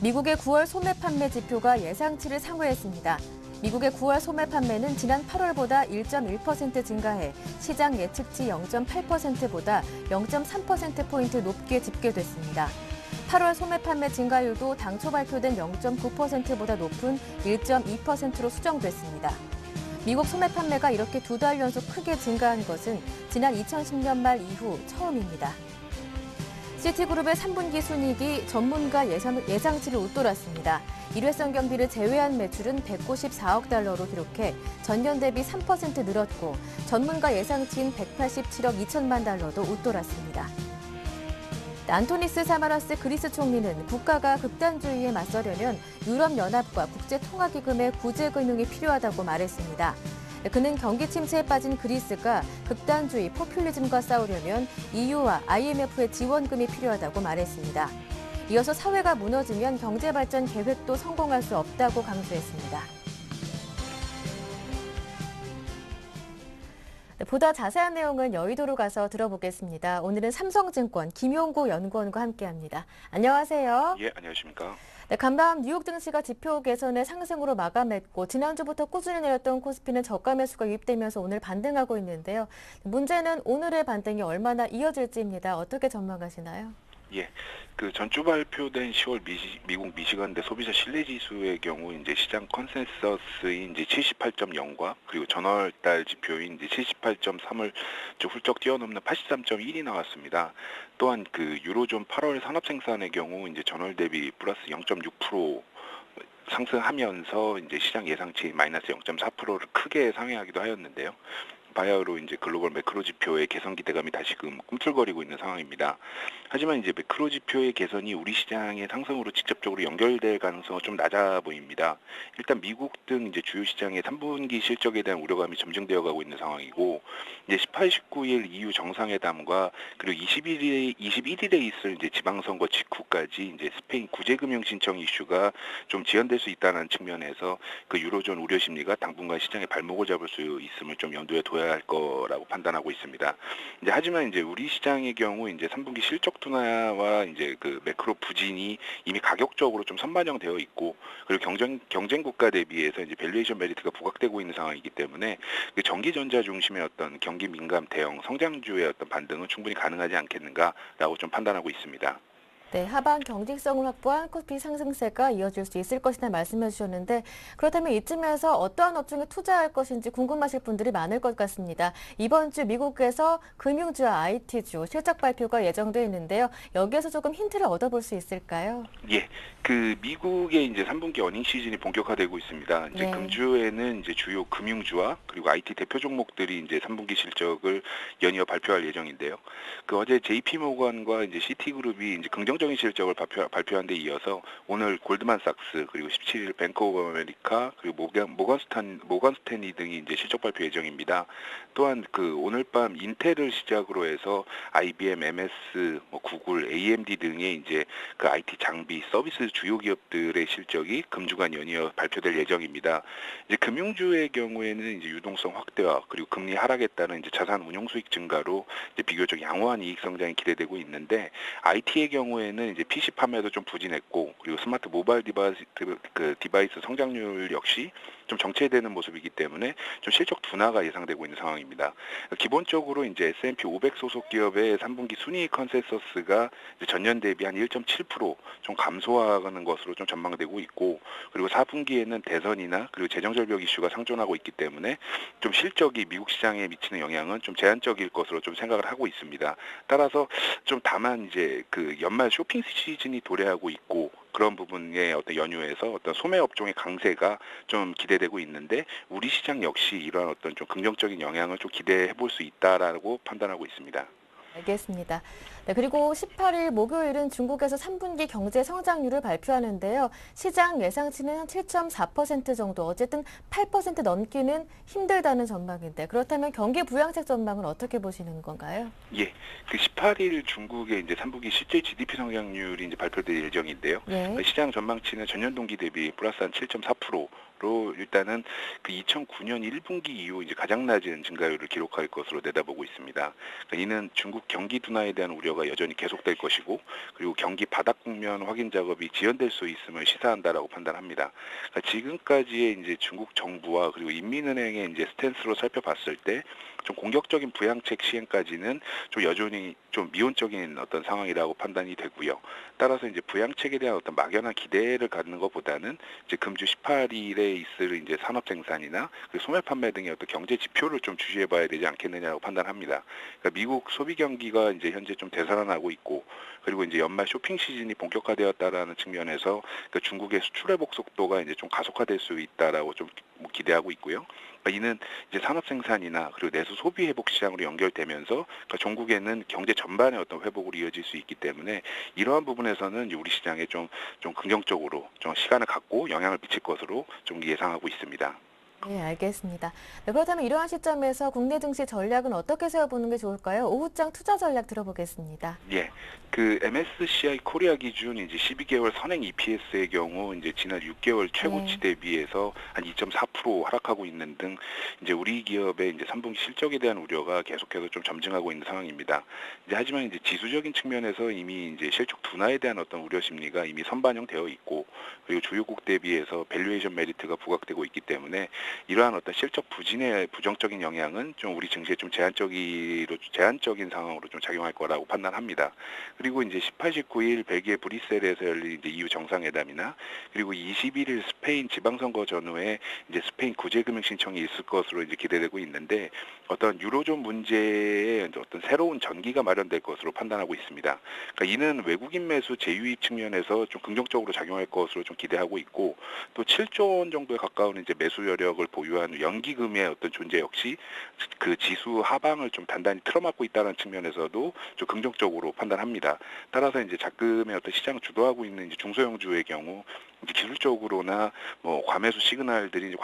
미국의 9월 소매 판매 지표가 예상치를 상회했습니다. 미국의 9월 소매 판매는 지난 8월보다 1.1% 증가해 시장 예측치 0.8%보다 0.3%포인트 높게 집계됐습니다. 8월 소매 판매 증가율도 당초 발표된 0.9%보다 높은 1.2%로 수정됐습니다. 미국 소매 판매가 이렇게 2달 연속 크게 증가한 것은 지난 2010년 말 이후 처음입니다. 시티그룹의 3분기 순이익이 전문가 예상치를 웃돌았습니다. 일회성 경비를 제외한 매출은 194억 달러로 기록해 전년 대비 3% 늘었고 전문가 예상치인 187억 2천만 달러도 웃돌았습니다. 안토니스 사마라스 그리스 총리는 국가가 극단주의에 맞서려면 유럽연합과 국제통화기금의 구제금융이 필요하다고 말했습니다. 그는 경기 침체에 빠진 그리스가 극단주의 포퓰리즘과 싸우려면 EU와 IMF의 지원금이 필요하다고 말했습니다. 이어서 사회가 무너지면 경제발전 계획도 성공할 수 없다고 강조했습니다. 보다 자세한 내용은 여의도로 가서 들어보겠습니다. 오늘은 삼성증권 김용구 연구원과 함께합니다. 안녕하세요. 예, 안녕하십니까. 네, 간밤 뉴욕 증시가 지표 개선의 상승으로 마감했고 지난주부터 꾸준히 내렸던 코스피는 저가 매수가 유입되면서 오늘 반등하고 있는데요. 문제는 오늘의 반등이 얼마나 이어질지입니다. 어떻게 전망하시나요? 예, 그 전주 발표된 10월 미국 미시간대 소비자 신뢰지수의 경우 이제 시장 컨센서스인 이제 78.0과 그리고 전월달 지표인 이제 78.3을 좀 훌쩍 뛰어넘는 83.1이 나왔습니다. 또한 그 유로존 8월 산업 생산의 경우 이제 전월 대비 플러스 0.6% 상승하면서 이제 시장 예상치 마이너스 0.4%를 크게 상회하기도 하였는데요. 바야흐로 이제 글로벌 매크로 지표의 개선 기대감이 다시금 꿈틀거리고 있는 상황입니다. 하지만 이제 매크로 지표의 개선이 우리 시장의 상승으로 직접적으로 연결될 가능성은 좀 낮아 보입니다. 일단 미국 등 이제 주요 시장의 3분기 실적에 대한 우려감이 점증되어 가고 있는 상황이고, 이제 18, 19일 EU 정상회담과 그리고 21일에 있을 이제 지방선거 직후까지 이제 스페인 구제금융 신청 이슈가 좀 지연될 수 있다는 측면에서 그 유로존 우려 심리가 당분간 시장의 발목을 잡을 수 있음을 좀 염두에 둬야 할 거라고 판단하고 있습니다. 이제 하지만 이제 우리 시장의 경우 이제 3분기 실적 둔화와 이제 그 매크로 부진이 이미 가격적으로 좀 선반영되어 있고, 그리고 경쟁 국가 대비해서 이제 밸류에이션 메리트가 부각되고 있는 상황이기 때문에 그 전기전자 중심의 어떤 경기 민감 대형 성장주의 어떤 반등은 충분히 가능하지 않겠는가라고 좀 판단하고 있습니다. 네, 하반 경직성을 확보한 코스피 상승세가 이어질 수 있을 것이다 말씀해 주셨는데 그렇다면 이쯤에서 어떠한 업종에 투자할 것인지 궁금하실 분들이 많을 것 같습니다. 이번 주 미국에서 금융주와 IT주 실적 발표가 예정되어 있는데요. 여기에서 조금 힌트를 얻어볼 수 있을까요? 예, 그 미국의 이제 3분기 어닝 시즌이 본격화되고 있습니다. 이제 네. 금주에는 이제 주요 금융주와 그리고 IT 대표 종목들이 이제 3분기 실적을 연이어 발표할 예정인데요. 그 어제 JP모건과 이제 시티그룹이 이제 긍정적인 실적을 발표한 데 이어서 오늘 골드만삭스 그리고 17일 뱅크 오브 아메리카 그리고 모건 스탠리 등이 이제 실적 발표 예정입니다. 또한 그 오늘 밤 인텔을 시작으로 해서 IBM, MS, 구글, AMD 등의 이제 그 IT 장비 서비스 주요 기업들의 실적이 금주간 연이어 발표될 예정입니다. 이제 금융주의 경우에는 이제 유동성 확대와 그리고 금리 하락에 따른 이제 자산 운용 수익 증가로 이제 비교적 양호한 이익 성장이 기대되고 있는데, IT의 경우에는 이제 PC 판매도 좀 부진했고 그리고 스마트 모바일 디바이스 성장률 역시 좀 정체되는 모습이기 때문에 좀 실적 둔화가 예상되고 있는 상황입니다. 기본적으로 이제 S&P 500 소속 기업의 3분기 순이익 컨센서스가 이제 전년 대비 한 1.7% 좀 감소하는 것으로 좀 전망되고 있고, 그리고 4분기에는 대선이나 그리고 재정절벽 이슈가 상존하고 있기 때문에 좀 실적이 미국 시장에 미치는 영향은 좀 제한적일 것으로 좀 생각을 하고 있습니다. 따라서 좀 다만 이제 그 연말 쇼핑 시즌이 도래하고 있고 그런 부분의 어떤 연유에서 어떤 소매 업종의 강세가 좀 기대되고 있는데, 우리 시장 역시 이러한 어떤 좀 긍정적인 영향을 좀 기대해 볼 수 있다라고 판단하고 있습니다. 알겠습니다. 네, 그리고 18일 목요일은 중국에서 3분기 경제 성장률을 발표하는데요. 시장 예상치는 7.4% 정도, 어쨌든 8% 넘기는 힘들다는 전망인데 그렇다면 경기 부양책 전망은 어떻게 보시는 건가요? 예, 그 18일 중국의 이제 3분기 실제 GDP 성장률이 이제 발표될 예정인데요. 예. 시장 전망치는 전년 동기 대비 플러스 한 7.4% 일단은 그 2009년 1분기 이후 이제 가장 낮은 증가율을 기록할 것으로 내다보고 있습니다. 그러니까 이는 중국 경기 둔화에 대한 우려가 여전히 계속될 것이고, 그리고 경기 바닥 국면 확인 작업이 지연될 수 있음을 시사한다라고 판단합니다. 그러니까 지금까지의 이제 중국 정부와 그리고 인민은행의 이제 스탠스로 살펴봤을 때 좀 공격적인 부양책 시행까지는 좀 여전히 좀 미온적인 어떤 상황이라고 판단이 되고요. 따라서 이제 부양책에 대한 어떤 막연한 기대를 갖는 것보다는 이제 금주 18일에 있을 이제 산업 생산이나 그 소매 판매 등의 어떤 경제 지표를 좀 주시해봐야 되지 않겠느냐고 판단합니다. 그러니까 미국 소비 경기가 이제 현재 좀 되살아나고 있고, 그리고 이제 연말 쇼핑 시즌이 본격화되었다라는 측면에서 그 중국의 수출 회복 속도가 이제 좀 가속화될 수 있다라고 좀 기대하고 있고요. 그러니까 이는 이제 산업 생산이나 그리고 내수 소비 회복 시장으로 연결되면서 그러니까 종국에는 경제 전반의 어떤 회복으로 이어질 수 있기 때문에 이러한 부분에서는 우리 시장에 좀 긍정적으로 좀 시간을 갖고 영향을 미칠 것으로 좀 예상하고 있습니다. 네, 알겠습니다. 네, 그렇다면 이러한 시점에서 국내 증시 전략은 어떻게 세워보는 게 좋을까요? 오후장 투자 전략 들어보겠습니다. 예, 그 MSCI 코리아 기준 이제 12개월 선행 EPS의 경우 이제 지난 6개월 최고치 대비해서 한 2.4% 하락하고 있는 등 이제 우리 기업의 이제 3분기 실적에 대한 우려가 계속해서 좀 점증하고 있는 상황입니다. 이제 하지만 이제 지수적인 측면에서 이미 이제 실적 둔화에 대한 어떤 우려 심리가 이미 선반영되어 있고, 그리고 주요국 대비해서 밸류에이션 메리트가 부각되고 있기 때문에 이러한 어떤 실적 부진의 부정적인 영향은 좀 우리 증시에 좀 제한적인 상황으로 좀 작용할 거라고 판단합니다. 그리고 이제 18, 19일 벨기에 브뤼셀에서 열린 이제 EU 정상회담이나 그리고 21일 스페인 지방선거 전후에 이제 스페인 구제금융 신청이 있을 것으로 이제 기대되고 있는데, 어떤 유로존 문제에 어떤 새로운 전기가 마련될 것으로 판단하고 있습니다. 그러니까 이는 외국인 매수 재유입 측면에서 좀 긍정적으로 작용할 것으로 좀 기대하고 있고, 또 7조 원 정도에 가까운 이제 매수 여력을 보유한 연기금의 어떤 존재 역시 그 지수 하방을 좀 단단히 틀어막고 있다는 측면에서도 좀 긍정적으로 판단합니다. 따라서 이제 작금의 어떤 시장을 주도하고 있는 이제 중소형주의 경우 이제 기술적으로나 뭐 과매수 시그널들이 이제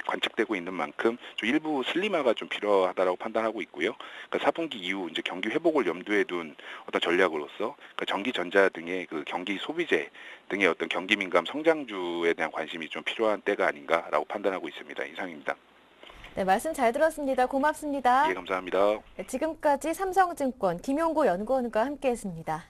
관측되고 있는 만큼 좀 일부 슬림화가 좀 필요하다라고 판단하고 있고요. 그러니까 4분기 이후 이제 경기 회복을 염두에 둔 어떤 전략으로서 그러니까 전기, 전자 등의 그 경기 소비재 등의 어떤 경기 민감 성장주에 대한 관심이 좀 필요한 때가 아닌가라고 판단하고 있습니다. 이상입니다. 네, 말씀 잘 들었습니다. 고맙습니다. 예, 감사합니다. 네, 지금까지 삼성증권 김용구 연구원과 함께했습니다.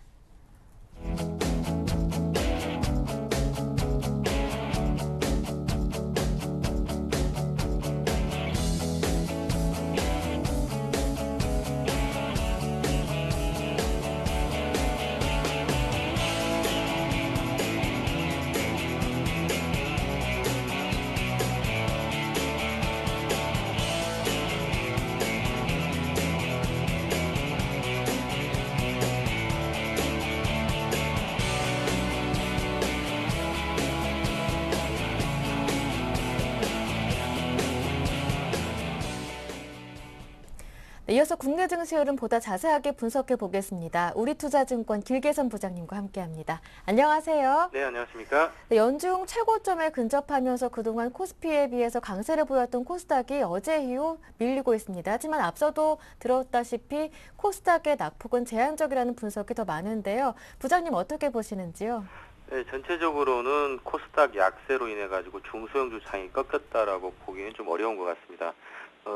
네, 이어서 국내 증시 흐름 보다 자세하게 분석해 보겠습니다. 우리투자증권 길계선 부장님과 함께합니다. 안녕하세요. 네, 안녕하십니까? 네, 연중 최고점에 근접하면서 그동안 코스피에 비해서 강세를 보였던 코스닥이 어제 이후 밀리고 있습니다. 하지만 앞서도 들었다시피 코스닥의 낙폭은 제한적이라는 분석이 더 많은데요. 부장님 어떻게 보시는지요? 네, 전체적으로는 코스닥 약세로 인해 가지고 중소형주 상이 꺾였다라고 보기는 좀 어려운 것 같습니다.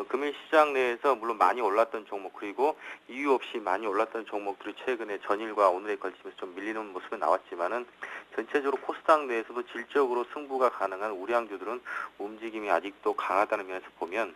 금융시장 내에서 물론 많이 올랐던 종목, 그리고 이유 없이 많이 올랐던 종목들이 최근에 전일과 오늘에 걸치면서 좀 밀리는 모습이 나왔지만은 전체적으로 코스닥 내에서도 질적으로 승부가 가능한 우량주들은 움직임이 아직도 강하다는 면에서 보면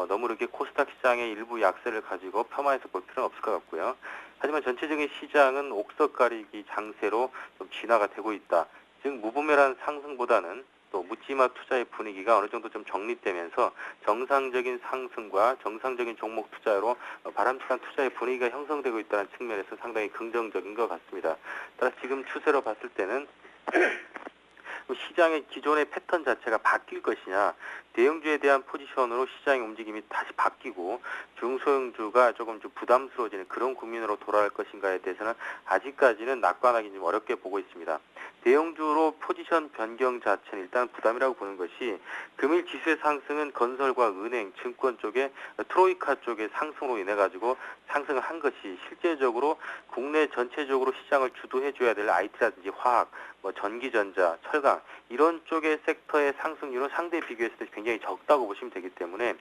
너무 이렇게 코스닥 시장의 일부 약세를 가지고 폄하해서 볼 필요는 없을 것 같고요. 하지만 전체적인 시장은 옥석 가리기 장세로 좀 진화가 되고 있다. 즉 무분별한 상승보다는 또 묻지마 투자의 분위기가 어느 정도 좀 정립되면서 정상적인 상승과 정상적인 종목 투자로 바람직한 투자의 분위기가 형성되고 있다는 측면에서 상당히 긍정적인 것 같습니다. 따라서 지금 추세로 봤을 때는 시장의 기존의 패턴 자체가 바뀔 것이냐, 대형주에 대한 포지션으로 시장의 움직임이 다시 바뀌고 중소형주가 조금 좀 부담스러워지는 그런 국면으로 돌아갈 것인가에 대해서는 아직까지는 낙관하기 좀 어렵게 보고 있습니다. 대형주로 포지션 변경 자체는 일단 부담이라고 보는 것이 금일 지수의 상승은 건설과 은행, 증권 쪽에 트로이카 쪽의 상승으로 인해 가지고 상승을 한 것이 실제적으로 국내 전체적으로 시장을 주도해줘야 될 IT라든지 화학, 전기전자, 철강 이런 쪽의 섹터의 상승률은 상대 비교했을 때 굉장히 적다고 보시면 되기 때문에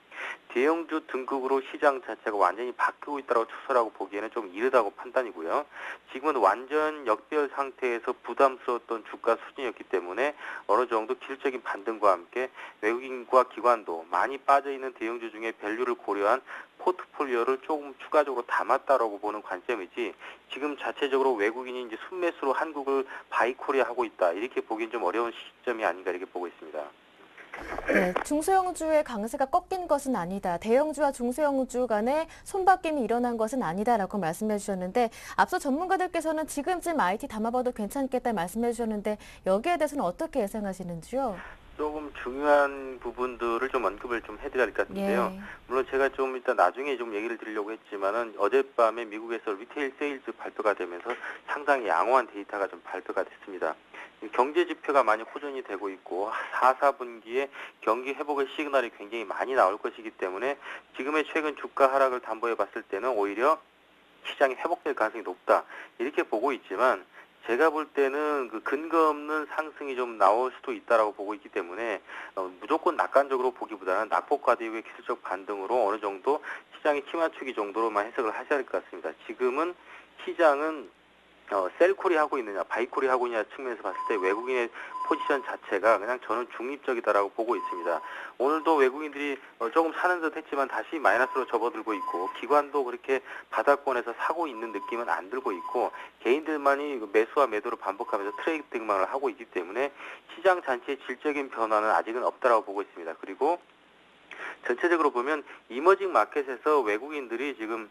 대형주 등극으로 시장 자체가 완전히 바뀌고 있다고 추설하고 보기에는 좀 이르다고 판단이고요. 지금은 완전 역별 상태에서 부담스러웠던 주가 수준이었기 때문에 어느 정도 기술적인 반등과 함께 외국인과 기관도 많이 빠져있는 대형주 중에 밸류를 고려한 포트폴리오를 조금 추가적으로 담았다라고 보는 관점이지 지금 자체적으로 외국인이 이제 순매수로 한국을 바이코리아 하고 있다 이렇게 보기엔 좀 어려운 시점이 아닌가 이렇게 보고 있습니다. 네, 중소형주의 강세가 꺾인 것은 아니다. 대형주와 중소형주 간의 손바뀜이 일어난 것은 아니다라고 말씀해 주셨는데 앞서 전문가들께서는 지금쯤 IT 담아봐도 괜찮겠다 말씀해 주셨는데 여기에 대해서는 어떻게 예상하시는지요? 조금 중요한 부분들을 좀 언급을 좀 해드려야 할 것 같은데요. 예. 물론 제가 좀 일단 나중에 좀 얘기를 드리려고 했지만은 어젯밤에 미국에서 리테일 세일즈 발표가 되면서 상당히 양호한 데이터가 좀 발표가 됐습니다. 경제 지표가 많이 호전이 되고 있고 4분기에 경기 회복의 시그널이 굉장히 많이 나올 것이기 때문에 지금의 최근 주가 하락을 담보해 봤을 때는 오히려 시장이 회복될 가능성이 높다 이렇게 보고 있지만 제가 볼 때는 그 근거 없는 상승이 좀 나올 수도 있다라고 보고 있기 때문에 무조건 낙관적으로 보기보다는 낙폭과대 이후의 기술적 반등으로 어느 정도 시장의 키 맞추기 정도로만 해석을 하셔야 할 것 같습니다. 지금은 시장은 셀콜이 하고 있느냐 바이콜이 하고 있느냐 측면에서 봤을 때 외국인의 포지션 자체가 그냥 저는 중립적이다라고 보고 있습니다. 오늘도 외국인들이 조금 사는 듯 했지만 다시 마이너스로 접어들고 있고 기관도 그렇게 바닥권에서 사고 있는 느낌은 안 들고 있고 개인들만이 매수와 매도를 반복하면서 트레이딩만을 하고 있기 때문에 시장 전체의 질적인 변화는 아직은 없다라고 보고 있습니다. 그리고 전체적으로 보면 이머징 마켓에서 외국인들이 지금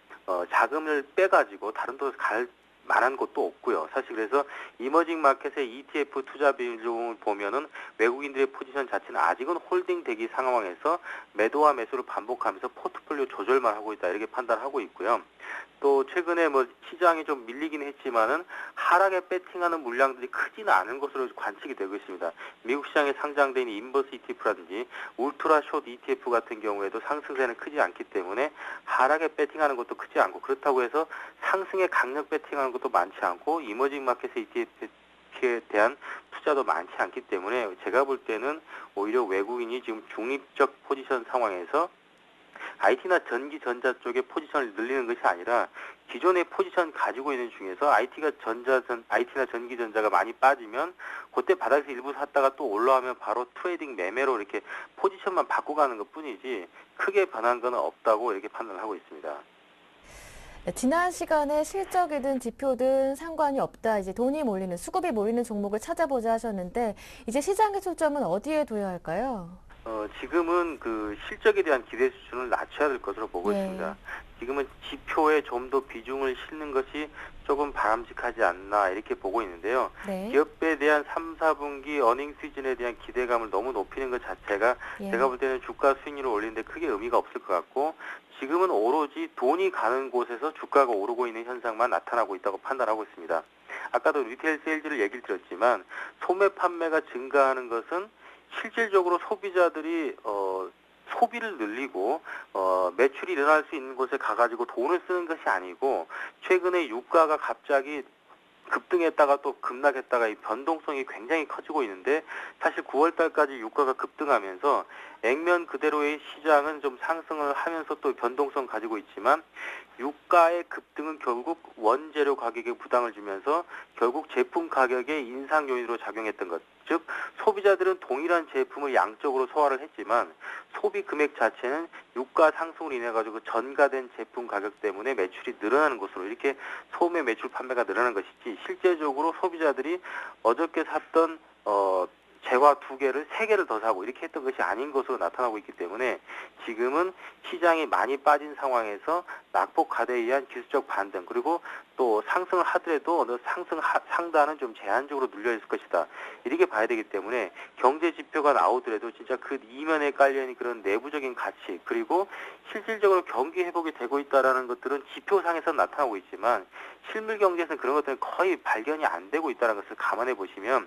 자금을 빼가지고 다른 데로 갈 만한 곳도 없고요. 사실 그래서 이머징 마켓의 ETF 투자 비중을 보면은 외국인들의 포지션 자체는 아직은 홀딩 대기 상황에서 매도와 매수를 반복하면서 포트폴리오 조절만 하고 있다 이렇게 판단하고 있고요. 또 최근에 시장이 좀 밀리긴 했지만은 하락에 배팅하는 물량들이 크지는 않은 것으로 관측이 되고 있습니다. 미국 시장에 상장된 인버스 ETF라든지 울트라 숏 ETF 같은 경우에도 상승세는 크지 않기 때문에 하락에 배팅하는 것도 크지 않고 그렇다고 해서 상승에 강력 배팅하는 것도 많지 않고 이머징 마켓의 ETF에 대한 투자도 많지 않기 때문에 제가 볼 때는 오히려 외국인이 지금 중립적 포지션 상황에서 IT나 전기 전자 쪽에 포지션을 늘리는 것이 아니라 기존의 포지션 가지고 있는 중에서 IT나 전기 전자가 많이 빠지면 그때 바닥에서 일부 샀다가 또 올라오면 바로 트레이딩 매매로 이렇게 포지션만 바꿔가는 것 뿐이지 크게 변한 건 없다고 이렇게 판단하고 있습니다. 지난 시간에 실적이든 지표든 상관이 없다. 이제 돈이 몰리는, 수급이 몰리는 종목을 찾아보자 하셨는데 이제 시장의 초점은 어디에 둬야 할까요? 지금은 그 실적에 대한 기대 수준을 낮춰야 될 것으로 보고 있습니다. 지금은 지표에 좀 더 비중을 싣는 것이 조금 바람직하지 않나 이렇게 보고 있는데요. 네. 기업에 대한 3, 4분기 어닝 시즌에 대한 기대감을 너무 높이는 것 자체가 제가 볼 때는 주가 수익률을 올리는데 크게 의미가 없을 것 같고 지금은 오로지 돈이 가는 곳에서 주가가 오르고 있는 현상만 나타나고 있다고 판단하고 있습니다. 아까도 리테일 세일즈를 얘기를 드렸지만 소매 판매가 증가하는 것은 실질적으로 소비자들이 소비를 늘리고 매출이 일어날 수 있는 곳에 가가지고 돈을 쓰는 것이 아니고 최근에 유가가 갑자기 급등했다가 또 급락했다가 이 변동성이 굉장히 커지고 있는데 사실 9월 달까지 유가가 급등하면서 액면 그대로의 시장은 좀 상승을 하면서 또 변동성 가지고 있지만 유가의 급등은 결국 원재료 가격에 부담을 주면서 결국 제품 가격의 인상 요인으로 작용했던 것. 즉 소비자들은 동일한 제품을 양적으로 소화를 했지만 소비 금액 자체는 유가 상승으로 인해 가지고 전가된 제품 가격 때문에 매출이 늘어나는 것으로 이렇게 소매 매출 판매가 늘어나는 것이지 실제적으로 소비자들이 어저께 샀던 재화 2개를 3개를 더 사고 이렇게 했던 것이 아닌 것으로 나타나고 있기 때문에 지금은 시장이 많이 빠진 상황에서 낙폭 가대에 의한 기술적 반등 그리고 또 상승을 하더라도 어느 상승 상단은 좀 제한적으로 눌려 있을 것이다. 이렇게 봐야 되기 때문에 경제 지표가 나오더라도 진짜 그 이면에 깔려있는 그런 내부적인 가치 그리고 실질적으로 경기 회복이 되고 있다라는 것들은 지표상에서 나타나고 있지만 실물 경제에서는 그런 것들은 거의 발견이 안 되고 있다는 것을 감안해 보시면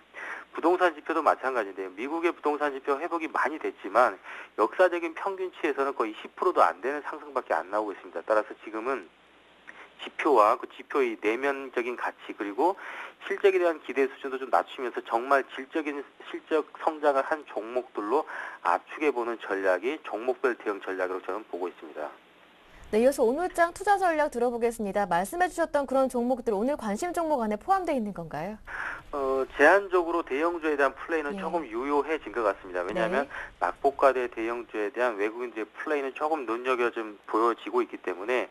부동산 지표도 마찬가지인데요. 미국의 부동산 지표 회복이 많이 됐지만 역사적인 평균치에서는 거의 10%도 안 되는 상승밖에 안 나오고 있습니다. 따라서 지금은 지표와 그 지표의 내면적인 가치 그리고 실적에 대한 기대 수준도 좀 낮추면서 정말 질적인 실적 성장을 한 종목들로 압축해보는 전략이 종목별 대응 전략으로 저는 보고 있습니다. 네, 이어서 오늘장 투자 전략 들어보겠습니다. 말씀해 주셨던 그런 종목들 오늘 관심 종목 안에 포함되어 있는 건가요? 제한적으로 대형주에 대한 플레이는 예. 조금 유효해진 것 같습니다. 왜냐하면 네. 낙폭과대 대형주에 대한 외국인들의 플레이는 조금 눈여겨 좀 보여지고 있기 때문에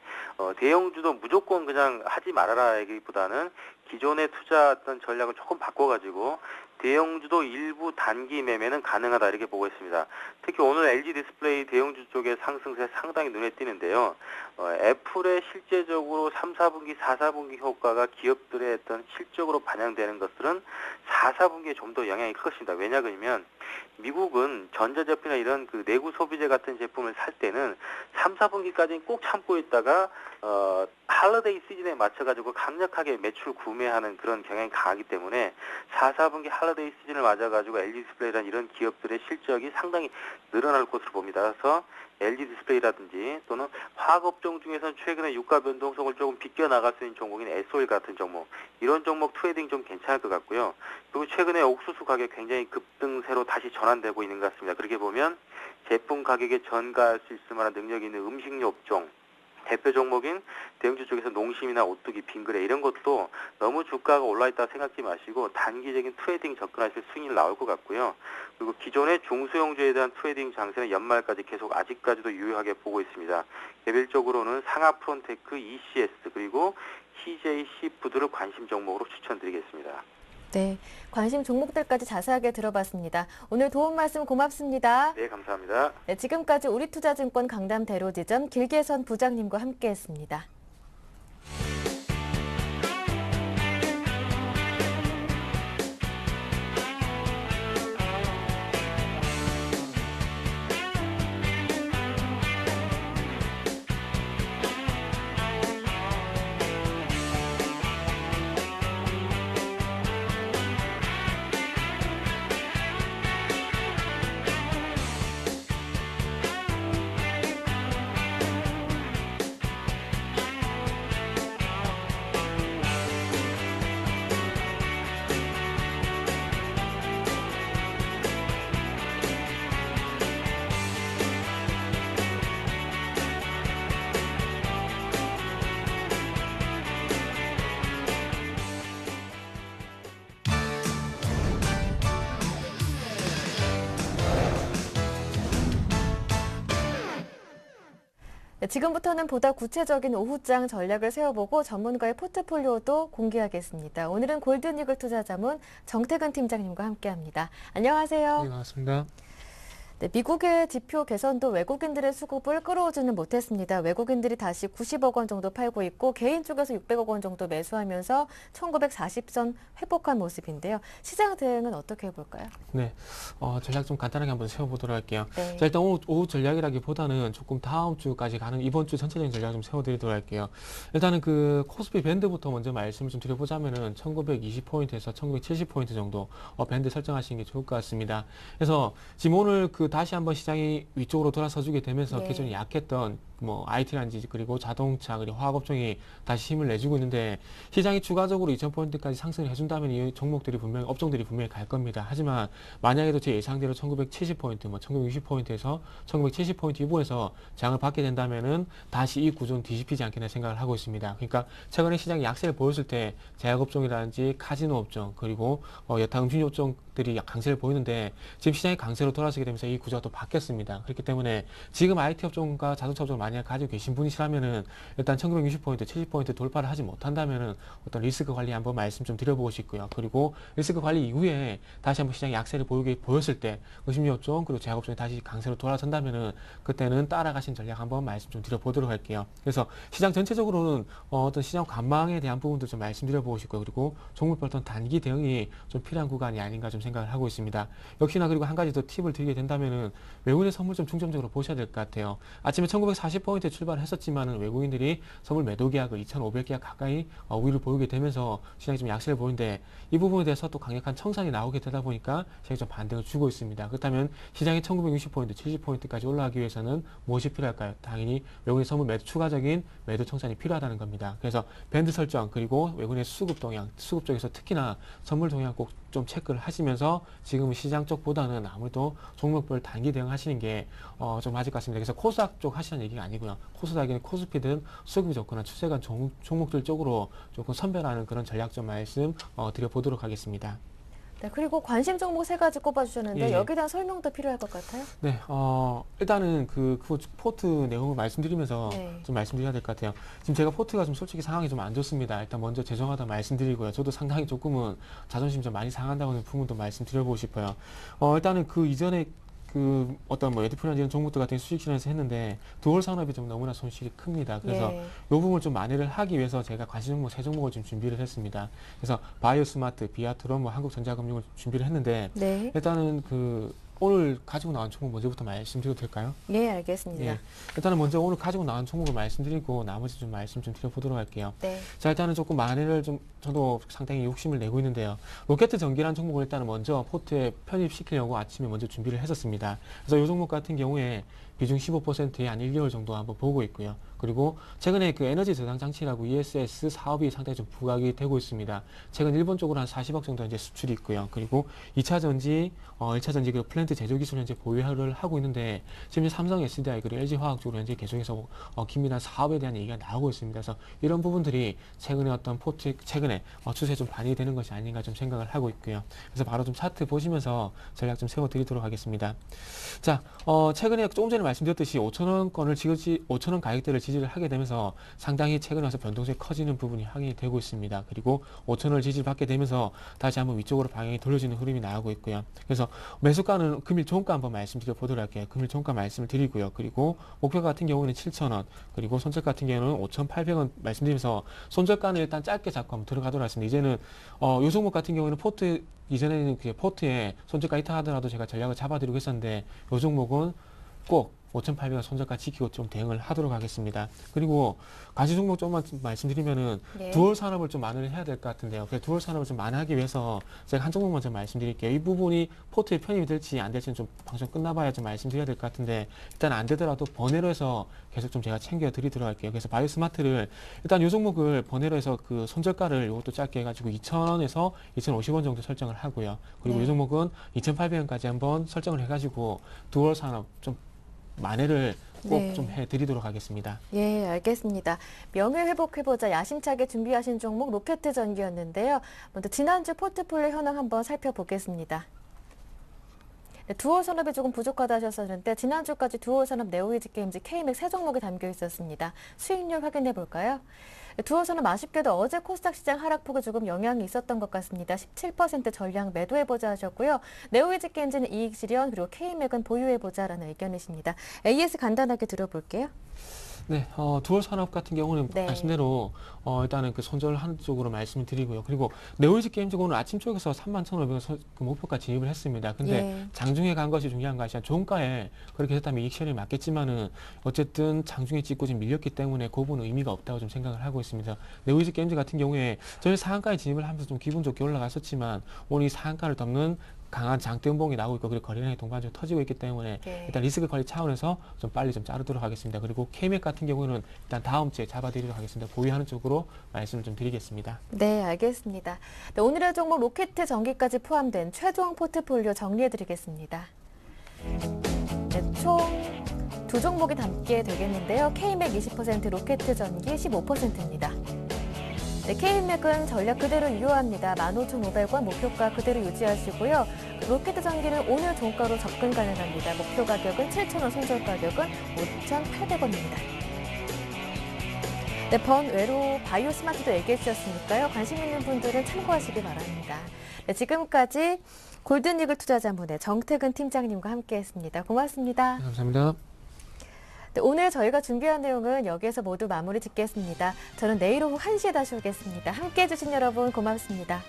대형주도 무조건 그냥 하지 말아라기보다는 기존에 투자했던 전략을 조금 바꿔가지고 대형주도 일부 단기 매매는 가능하다 이렇게 보고 있습니다. 특히 오늘 LG 디스플레이 대형주 쪽의 상승세 상당히 눈에 띄는데요. 애플의 실제적으로 3, 4분기, 4, 4분기 효과가 기업들의 어떤 실적으로 반영되는 것들은 4, 4분기에 좀 더 영향이 클 것입니다. 왜냐 그러면 미국은 전자제품이나 이런 그 내구 소비재 같은 제품을 살 때는 3, 4분기까지는 꼭 참고 있다가 할러데이 시즌에 맞춰가지고 강력하게 매출 구매하는 그런 경향이 강하기 때문에 4, 4분기 할러데이 시즌을 맞아가지고 LG 디스플레이라는 이런 기업들의 실적이 상당히 늘어날 것으로 봅니다. 그래서 LG 디스플레이라든지 또는 화학업종 중에서는 최근에 유가 변동성을 조금 비껴나갈 수 있는 종목인 SO일 같은 종목 이런 종목 트레이딩 좀 괜찮을 것 같고요. 그리고 최근에 옥수수 가격 굉장히 급등세로 다시 전환되고 있는 것 같습니다. 그렇게 보면 제품 가격에 전가할 수 있을 만한 능력이 있는 음식료 업종 대표 종목인 대형주 쪽에서 농심이나 오뚜기, 빙그레 이런 것도 너무 주가가 올라있다고 생각하지 마시고 단기적인 트레이딩 접근하실 수익이 나올 것 같고요. 그리고 기존의 중소형주에 대한 트레이딩 장세는 연말까지 계속 아직까지도 유효하게 보고 있습니다. 개별적으로는 상하프론테크, ECS 그리고 CJ 시푸드를 관심 종목으로 추천드리겠습니다. 네, 관심 종목들까지 자세하게 들어봤습니다. 오늘 도움 말씀 고맙습니다. 네, 감사합니다. 네, 지금까지 우리투자증권 강남 대로지점 길계선 부장님과 함께했습니다. 네, 지금부터는 보다 구체적인 오후장 전략을 세워보고 전문가의 포트폴리오도 공개하겠습니다. 오늘은 골든이글 투자자문 정태근 팀장님과 함께합니다. 안녕하세요. 네, 반갑습니다. 네, 미국의 지표 개선도 외국인들의 수급을 끌어오지는 못했습니다. 외국인들이 다시 90억 원 정도 팔고 있고 개인 쪽에서 600억 원 정도 매수하면서 1940선 회복한 모습인데요. 시장 대응은 어떻게 해볼까요? 네, 전략 좀 간단하게 한번 세워보도록 할게요. 네. 자, 일단 오후 전략이라기보다는 조금 다음 주까지 가는 이번 주 전체적인 전략 좀 세워드리도록 할게요. 일단은 그 코스피 밴드부터 먼저 말씀을 좀 드려보자면은 1920포인트에서 1970포인트 정도 밴드 설정하시는 게 좋을 것 같습니다. 그래서 지금 오늘 그 다시 한번 시장이 위쪽으로 돌아서주게 되면서 네. 기존에 약했던 뭐 IT라든지 그리고 자동차 그리고 화학업종이 다시 힘을 내주고 있는데 시장이 추가적으로 2000포인트까지 상승을 해준다면 이 종목들이 분명히 업종들이 분명히 갈 겁니다. 하지만 만약에도 제 예상대로 1970포인트, 뭐 1960포인트에서 1970포인트 이후에서 장을 받게 된다면은 다시 이 구조는 뒤집히지 않겠나 생각을 하고 있습니다. 그러니까 최근에 시장이 약세를 보였을 때 제약업종이라든지 카지노 업종 그리고 여타 음식료 업종들이 강세를 보이는데 지금 시장이 강세로 돌아서게 되면서 이 구조가 또 바뀌었습니다. 그렇기 때문에 지금 IT 업종과 자동차 업종을 만약 가지고 계신 분이시라면은 일단 1960포인트, 70포인트 돌파를 하지 못한다면은 어떤 리스크 관리 한번 말씀 좀 드려보고 싶고요. 그리고 리스크 관리 이후에 다시 한번 시장이 약세를 보였을 때 음식료 업종 그리고 제약업종이 다시 강세로 돌아선다면은 그때는 따라가신 전략 한번 말씀 좀 드려보도록 할게요. 그래서 시장 전체적으로는 어떤 시장 관망에 대한 부분도 좀 말씀드려보고 싶고요. 그리고 종목별 어떤 단기 대응이 좀 필요한 구간이 아닌가 좀 생각을 하고 있습니다. 역시나 그리고 한 가지 더 팁을 드리게 된다면은 외국인 선물 좀 중점적으로 보셔야 될 것 같아요. 아침에 1940 40포인트 출발했었지만은 외국인들이 선물 매도 계약을 2,500계약 가까이 우위를 보이게 되면서 시장이 좀 약세를 보이는데 이 부분에 대해서 또 강력한 청산이 나오게 되다 보니까 시장이 좀 반등을 주고 있습니다. 그렇다면 시장이 1960포인트, 70포인트까지 올라가기 위해서는 무엇이 필요할까요? 당연히 외국인 선물 매도 추가적인 매도 청산이 필요하다는 겁니다. 그래서 밴드 설정 그리고 외국인의 수급 동향, 수급 쪽에서 특히나 선물 동향 꼭 좀 체크를 하시면서 지금 시장 쪽보다는 아무래도 종목별 단기 대응하시는 게 좀 맞을 것 같습니다. 그래서 코스닥 쪽 하시는 얘기가 아니고요. 코스닥이나 코스피든 수급이 좋거나 추세가 종목들 쪽으로 조금 선별하는 그런 전략 좀 말씀 드려보도록 하겠습니다. 네, 그리고 관심 종목 3가지 꼽아주셨는데 예, 예. 여기에 대한 설명도 필요할 것 같아요. 네, 일단은 그 포트 내용을 말씀드리면서 네. 좀 말씀드려야 될 것 같아요. 지금 제가 포트가 좀 솔직히 상황이 좀 안 좋습니다. 일단 먼저 죄송하다 말씀드리고요. 저도 상당히 조금은 자존심 좀 많이 상한다는 부분도 말씀드려보고 싶어요. 일단은 그 이전에 그 어떤 뭐 에드프나 이런 종목들 같은 수익 실현에서 했는데 두월 산업이 좀 너무나 손실이 큽니다. 그래서 예. 이 부분을 좀 만회를 하기 위해서 제가 관심 종목 3종목을 좀 준비를 했습니다. 그래서 바이오스마트, 비아트론, 뭐 한국전자금융을 준비를 했는데 네. 일단은 그 오늘 가지고 나온 종목 먼저부터 말씀드려도 될까요? 예, 알겠습니다. 예. 일단은 먼저 오늘 가지고 나온 종목을 말씀드리고 나머지 좀 말씀 좀 드려보도록 할게요. 네. 자, 일단은 조금 만회를 좀 저도 상당히 욕심을 내고 있는데요. 로켓전기라는 종목을 일단은 먼저 포트에 편입시키려고 아침에 먼저 준비를 했었습니다. 그래서 이 종목 같은 경우에 비중 15%에 한 1개월 정도 한번 보고 있고요. 그리고 최근에 그 에너지 저장 장치라고 ESS 사업이 상당히 좀 부각이 되고 있습니다. 최근 일본 쪽으로 한 40억 정도 이제 수출이 있고요. 그리고 2차 전지, 1차 전지 그 플랜트 제조 기술을 현재 보유를 하고 있는데 지금 삼성 SDI 그리고 LG 화학 쪽으로 현재 계속해서 긴밀한 사업에 대한 얘기가 나오고 있습니다. 그래서 이런 부분들이 최근에 어떤 포트 최근에 추세 좀 반영이 되는 것이 아닌가 좀 생각을 하고 있고요. 그래서 바로 좀 차트 보시면서 전략 좀 세워드리도록 하겠습니다. 자, 최근에 조금 전에 말씀드렸듯이 5,000원권을 5,000원 가격대를 지지를 하게 되면서 상당히 최근에 와서 변동성이 커지는 부분이 확인이 되고 있습니다. 그리고 5,000원을 지지를 받게 되면서 다시 한번 위쪽으로 방향이 돌려지는 흐름이 나오고 있고요. 그래서 매수가는 금일 종가 한번 말씀드려 보도록 할게요. 금일 종가 말씀을 드리고요. 그리고 목표 같은 경우는 7,000원, 그리고 손절 같은 경우는 5,800원 말씀드리면서 손절가는 일단 짧게 잡고 한번 들어가도록 하겠습니다. 이제는 요 종목 같은 경우는 포트 이전에는 그 포트에 손절가 있다 하더라도 제가 전략을 잡아드리고 있었는데 요 종목은 꼭 5,800원 손절가 지키고 좀 대응을 하도록 하겠습니다. 그리고 가시 종목 좀만 말씀드리면은 네. 두월 산업을 좀 만회를 해야 될 것 같은데요. 그래서 두월 산업을 좀 만회하기 위해서 제가 한 종목 먼저 말씀드릴게요. 이 부분이 포트에 편입이 될지 안 될지는 좀 방송 끝나봐야 좀 말씀드려야 될 것 같은데 일단 안 되더라도 번외로해서 계속 좀 제가 챙겨 드리도록 할게요. 그래서 바이오스마트를 일단 이 종목을 번외로해서 그 손절가를 이것도 짧게 해가지고 2,000원에서 2,050원 정도 설정을 하고요. 그리고 네. 이 종목은 2,800원까지 한번 설정을 해가지고 두월 산업 좀 만회를 꼭 네. 좀 해드리도록 하겠습니다. 예, 알겠습니다. 명예회복해보자 야심차게 준비하신 종목 로켓전기였는데요. 먼저 지난주 포트폴리오 현황 한번 살펴보겠습니다. 네, 두월 산업이 조금 부족하다 하셨었는데 지난주까지 두월 산업 네오이즈 게임즈 KMX 3종목이 담겨 있었습니다. 수익률 확인해 볼까요? 두월 산업 아쉽게도 어제 코스닥 시장 하락폭에 조금 영향이 있었던 것 같습니다. 17% 전량 매도해보자 하셨고요. 네오이즈 게임즈는 이익 실현 그리고 KMX는 보유해보자라는 의견이십니다. AS 간단하게 들어볼게요. 네, 두월 산업 같은 경우는 네. 말씀대로 일단은 그 손절하는 쪽으로 말씀을 드리고요. 그리고 네오이즈 게임즈 오늘 아침 쪽에서 31,500원 그 목표가 진입을 했습니다. 근데 예. 장중에 간 것이 중요한 것이 아니라 종가에 그렇게 됐다면 이익 실현이 맞겠지만은 어쨌든 장중에 찍고 지금 밀렸기 때문에 그 부분은 의미가 없다고 좀 생각을 하고 있습니다. 네오이즈 게임즈 같은 경우에 저희 상한가에 진입을 하면서 좀 기분 좋게 올라갔었지만 오늘 이 상한가를 덮는 강한 장대 음봉이 나오고 있고 그리고 거래량이 동반적으로 터지고 있기 때문에 네. 일단 리스크 관리 차원에서 좀 빨리 좀 자르도록 하겠습니다. 그리고 KMX 같은 경우는 일단 다음 주에 잡아드리도록 하겠습니다. 보유하는 쪽으로 말씀을 좀 드리겠습니다. 네, 알겠습니다. 네, 오늘의 종목 로켓 전기까지 포함된 최종 포트폴리오 정리해드리겠습니다. 네, 총 두 종목이 담게 되겠는데요. KMX 20%, 로켓 전기 15%입니다. 네, KMX은 전략 그대로 유효합니다. 15,500원 목표가 그대로 유지하시고요. 로켓 전기는 오늘 종가로 접근 가능합니다. 목표 가격은 7,000원, 손절 가격은 5,800원입니다. 네, 번외로 바이오스마트도 얘기해 주셨으니까요. 관심 있는 분들은 참고하시기 바랍니다. 네, 지금까지 골든이글 투자자문의 정태근 팀장님과 함께했습니다. 고맙습니다. 네, 감사합니다. 네, 오늘 저희가 준비한 내용은 여기에서 모두 마무리 짓겠습니다. 저는 내일 오후 1시에 다시 오겠습니다. 함께해 주신 여러분 고맙습니다.